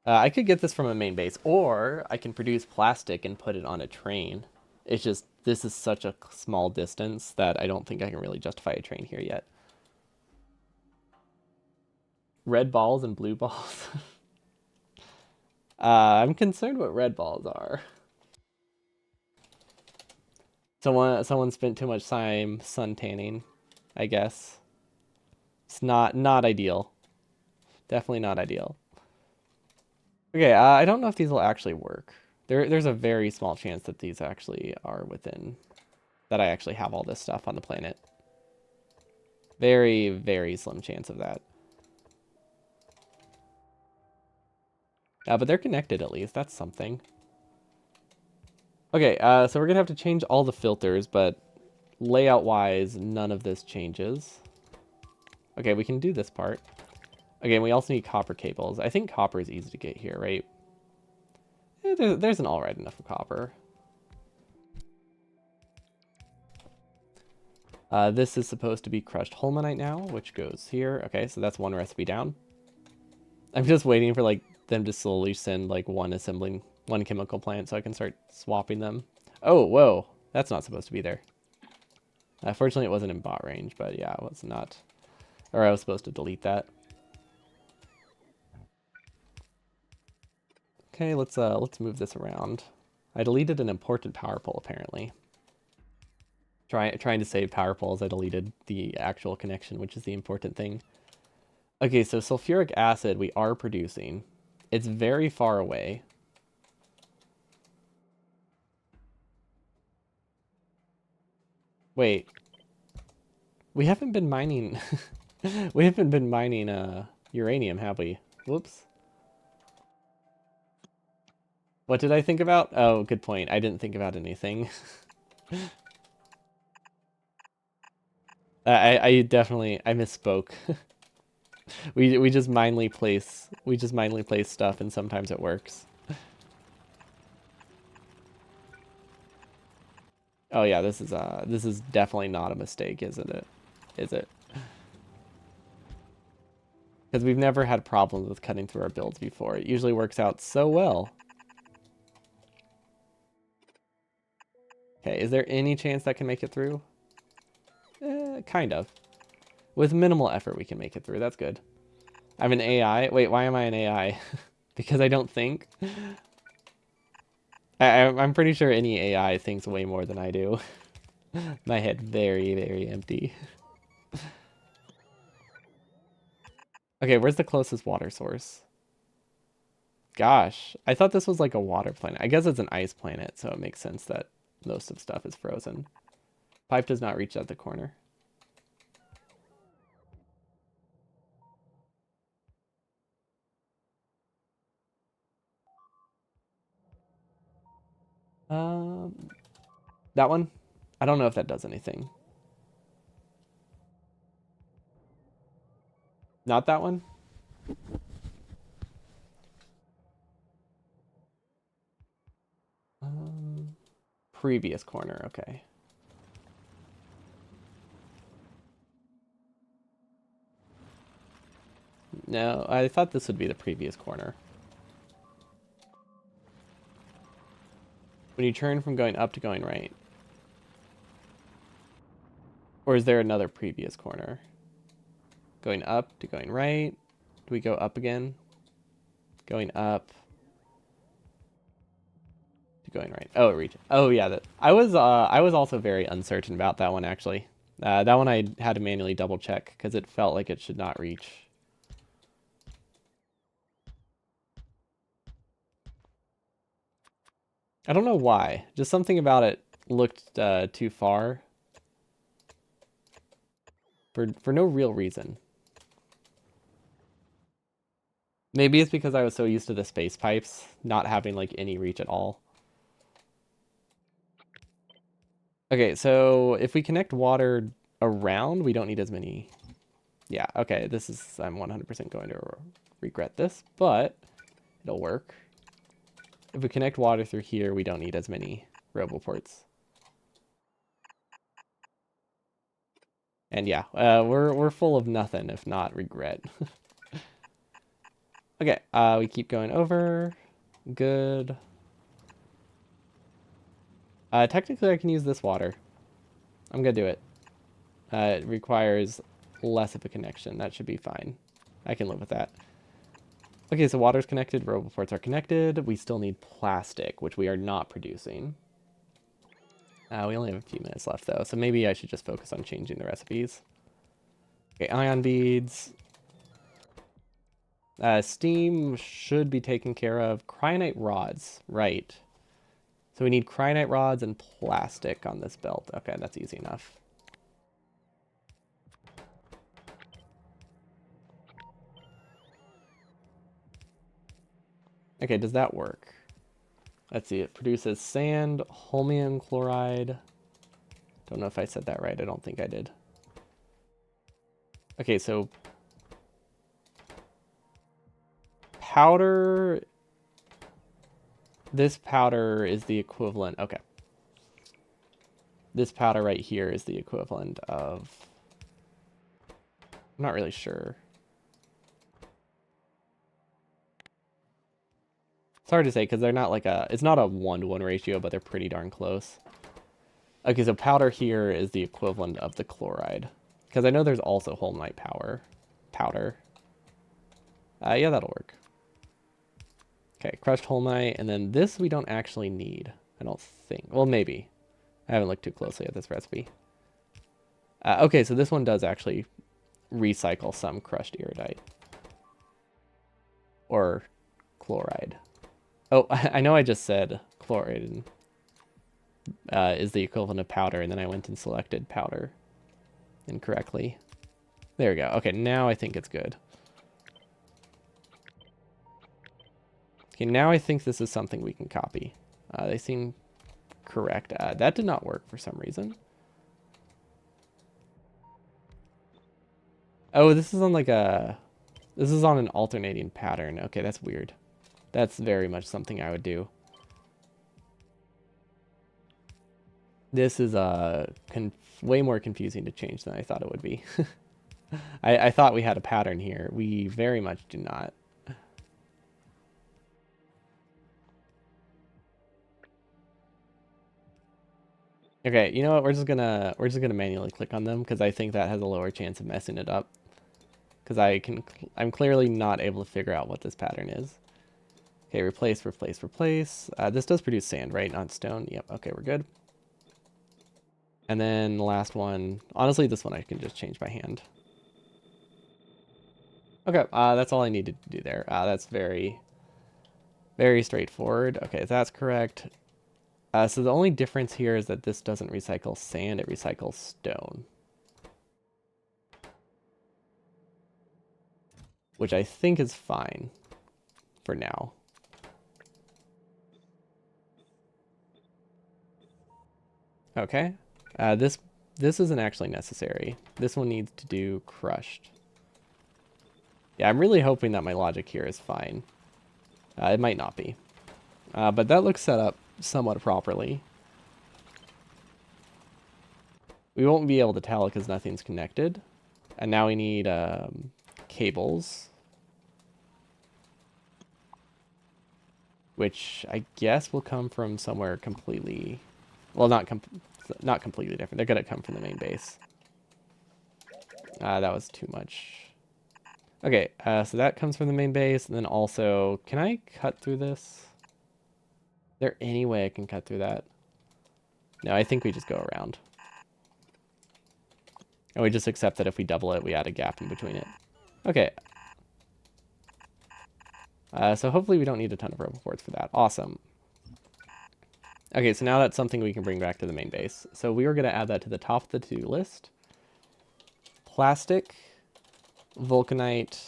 I could get this from a main base, or I can produce plastic and put it on a train. It's just, this is such a small distance that I don't think I can really justify a train here yet. Red balls and blue balls. I'm concerned what red balls are. Someone spent too much time sun tanning, I guess. It's not ideal. Definitely not ideal. Okay, I don't know if these will actually work. There's a very small chance that these actually are within, that I actually have all this stuff on the planet. Very, very slim chance of that. But they're connected at least. That's something. Okay, so we're gonna have to change all the filters, but layout-wise, none of this changes. Okay, we can do this part. Okay, we also need copper cables. I think copper is easy to get here, right? There's an alright enough of copper. This is supposed to be crushed holmanite now, which goes here. Okay, so that's one recipe down. I'm just waiting for like them to slowly send like one chemical plant so I can start swapping them. Oh, whoa, that's not supposed to be there. Fortunately, it wasn't in bot range, but yeah, it was not. Or I was supposed to delete that. Okay, let's move this around. I deleted an important power pole apparently. Trying to save power poles, I deleted the actual connection, which is the important thing. Okay, so sulfuric acid we are producing. It's very far away. Wait, we haven't been mining. We haven't been mining uranium, have we? Whoops. What did I think about? Oh, good point. I didn't think about anything. I definitely I misspoke. We just mindly place stuff and sometimes it works. Oh yeah, this is definitely not a mistake, isn't it? Is it? Because we've never had problems with cutting through our builds before. It usually works out so well. Okay, is there any chance that can make it through? Kind of. With minimal effort, we can make it through. That's good. I'm an AI. Wait, why am I an AI? Because I don't think? I'm pretty sure any AI thinks way more than I do. My head very, very empty. Okay, where's the closest water source? Gosh, I thought this was like a water planet. I guess it's an ice planet, so it makes sense that most of stuff is frozen. Pipe does not reach out the corner. Um, that one? I don't know if that does anything. Not that one? Um, previous corner, okay. No, I thought this would be the previous corner. When you turn from going up to going right. Or is there another previous corner? Going up to going right. Do we go up again? Going up to going right. Oh, reach. Oh yeah, that I was also very uncertain about that one actually. That one I had to manually double check because it felt like it should not reach. I don't know why. Just something about it looked too far for no real reason. Maybe it's because I was so used to the space pipes not having like any reach at all. Okay, so if we connect water around, we don't need as many. Yeah, okay, I'm 100% going to regret this, but it'll work. If we connect water through here, we don't need as many roboports. And yeah, we're full of nothing if not regret. Okay, we keep going over. Good. Technically, I can use this water. I'm gonna do it. It requires less of a connection. That should be fine. I can live with that. Okay, so water's connected, roboports are connected. We still need plastic, which we are not producing. We only have a few minutes left, though, so maybe I should just focus on changing the recipes. Okay, ion beads. Steam should be taken care of. Cryonite rods, right. So we need cryonite rods and plastic on this belt. Okay, that's easy enough. Okay, does that work? Let's see, it produces sand, holmium chloride. Don't know if I said that right. I don't think I did. Okay, so powder. This powder is the equivalent. Okay. This powder right here is the equivalent of. I'm not really sure. It's hard to say because they're not like a. It's not a 1-to-1 ratio, but they're pretty darn close. Okay, so powder here is the equivalent of the chloride. Because I know there's also holmite powder. Yeah, that'll work. Okay, crushed holmite, and then this we don't actually need. I don't think. Well, maybe. I haven't looked too closely at this recipe. Okay, so this one does actually recycle some crushed iridite. Or chloride. Oh, I know I just said chloride is the equivalent of powder, and then I went and selected powder incorrectly. There we go. Okay, now I think it's good. Okay, now I think this is something we can copy. They seem correct. That did not work for some reason. Oh, this is on like a... This is on an alternating pattern. Okay, that's weird. That's very much something I would do. This is way more confusing to change than I thought it would be. I thought we had a pattern here. We very much do not. Okay, you know what? We're just gonna manually click on them because I think that has a lower chance of messing it up. Because I'm clearly not able to figure out what this pattern is. Okay, replace, replace, replace. This does produce sand, right? Not stone. Yep. Okay, we're good. And then the last one. Honestly, this one I can just change by hand. Okay, that's all I needed to do there. That's very, very straightforward. Okay, that's correct. So the only difference here is that this doesn't recycle sand, it recycles stone. Which I think is fine for now. Okay. This isn't actually necessary. This one needs to do crushed. Yeah, I'm really hoping that my logic here is fine. It might not be. But that looks set up somewhat properly. We won't be able to tell because nothing's connected. And now we need cables. Which I guess will come from somewhere completely... Well, not completely different. They're going to come from the main base. That was too much. Okay, so that comes from the main base. And then also, can I cut through this? Is there any way I can cut through that? No, I think we just go around. And we just accept that if we double it, we add a gap in between it. Okay. So hopefully we don't need a ton of roboports for that. Awesome. Okay, so now that's something we can bring back to the main base. So we were going to add that to the top of the to-do list. Plastic, vulcanite.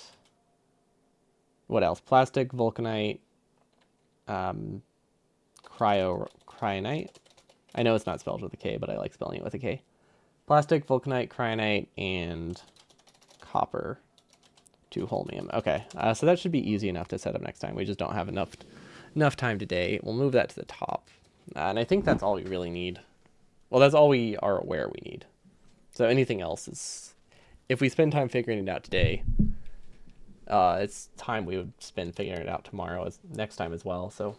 What else? Plastic, vulcanite, cryonite. I know it's not spelled with a K, but I like spelling it with a K. Plastic, vulcanite, cryonite, and copper to holmium. Okay, so that should be easy enough to set up next time. We just don't have enough time today. We'll move that to the top. And I think that's all we really need. Well, that's all we are aware we need. So anything else is, if we spend time figuring it out today, it's time we would spend figuring it out tomorrow as next time as well. So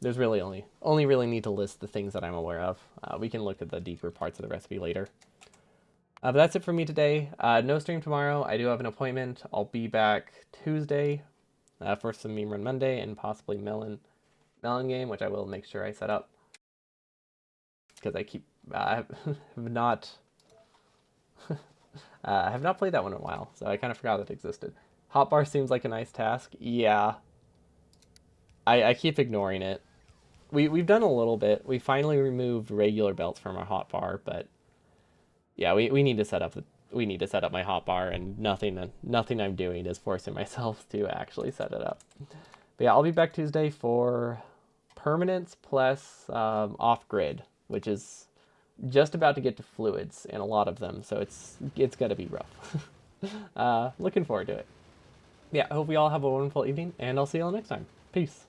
there's really only really need to list the things that I'm aware of. We can look at the deeper parts of the recipe later. But that's it for me today. No stream tomorrow. I do have an appointment. I'll be back Tuesday for some Meme Run Monday and possibly Melon game, which I will make sure I set up because I have not have not played that one in a while, so I kind of forgot it existed. Hotbar seems like a nice task. Yeah, I keep ignoring it. We've done a little bit. We finally removed regular belts from our hotbar, but yeah, we need to set up my hotbar, and nothing I'm doing is forcing myself to actually set it up. But yeah, I'll be back Tuesday for permanence plus off grid, which is just about to get to fluids and a lot of them, so it's gonna be rough. Looking forward to it. Yeah, I hope we all have a wonderful evening, and I'll see you all next time. Peace.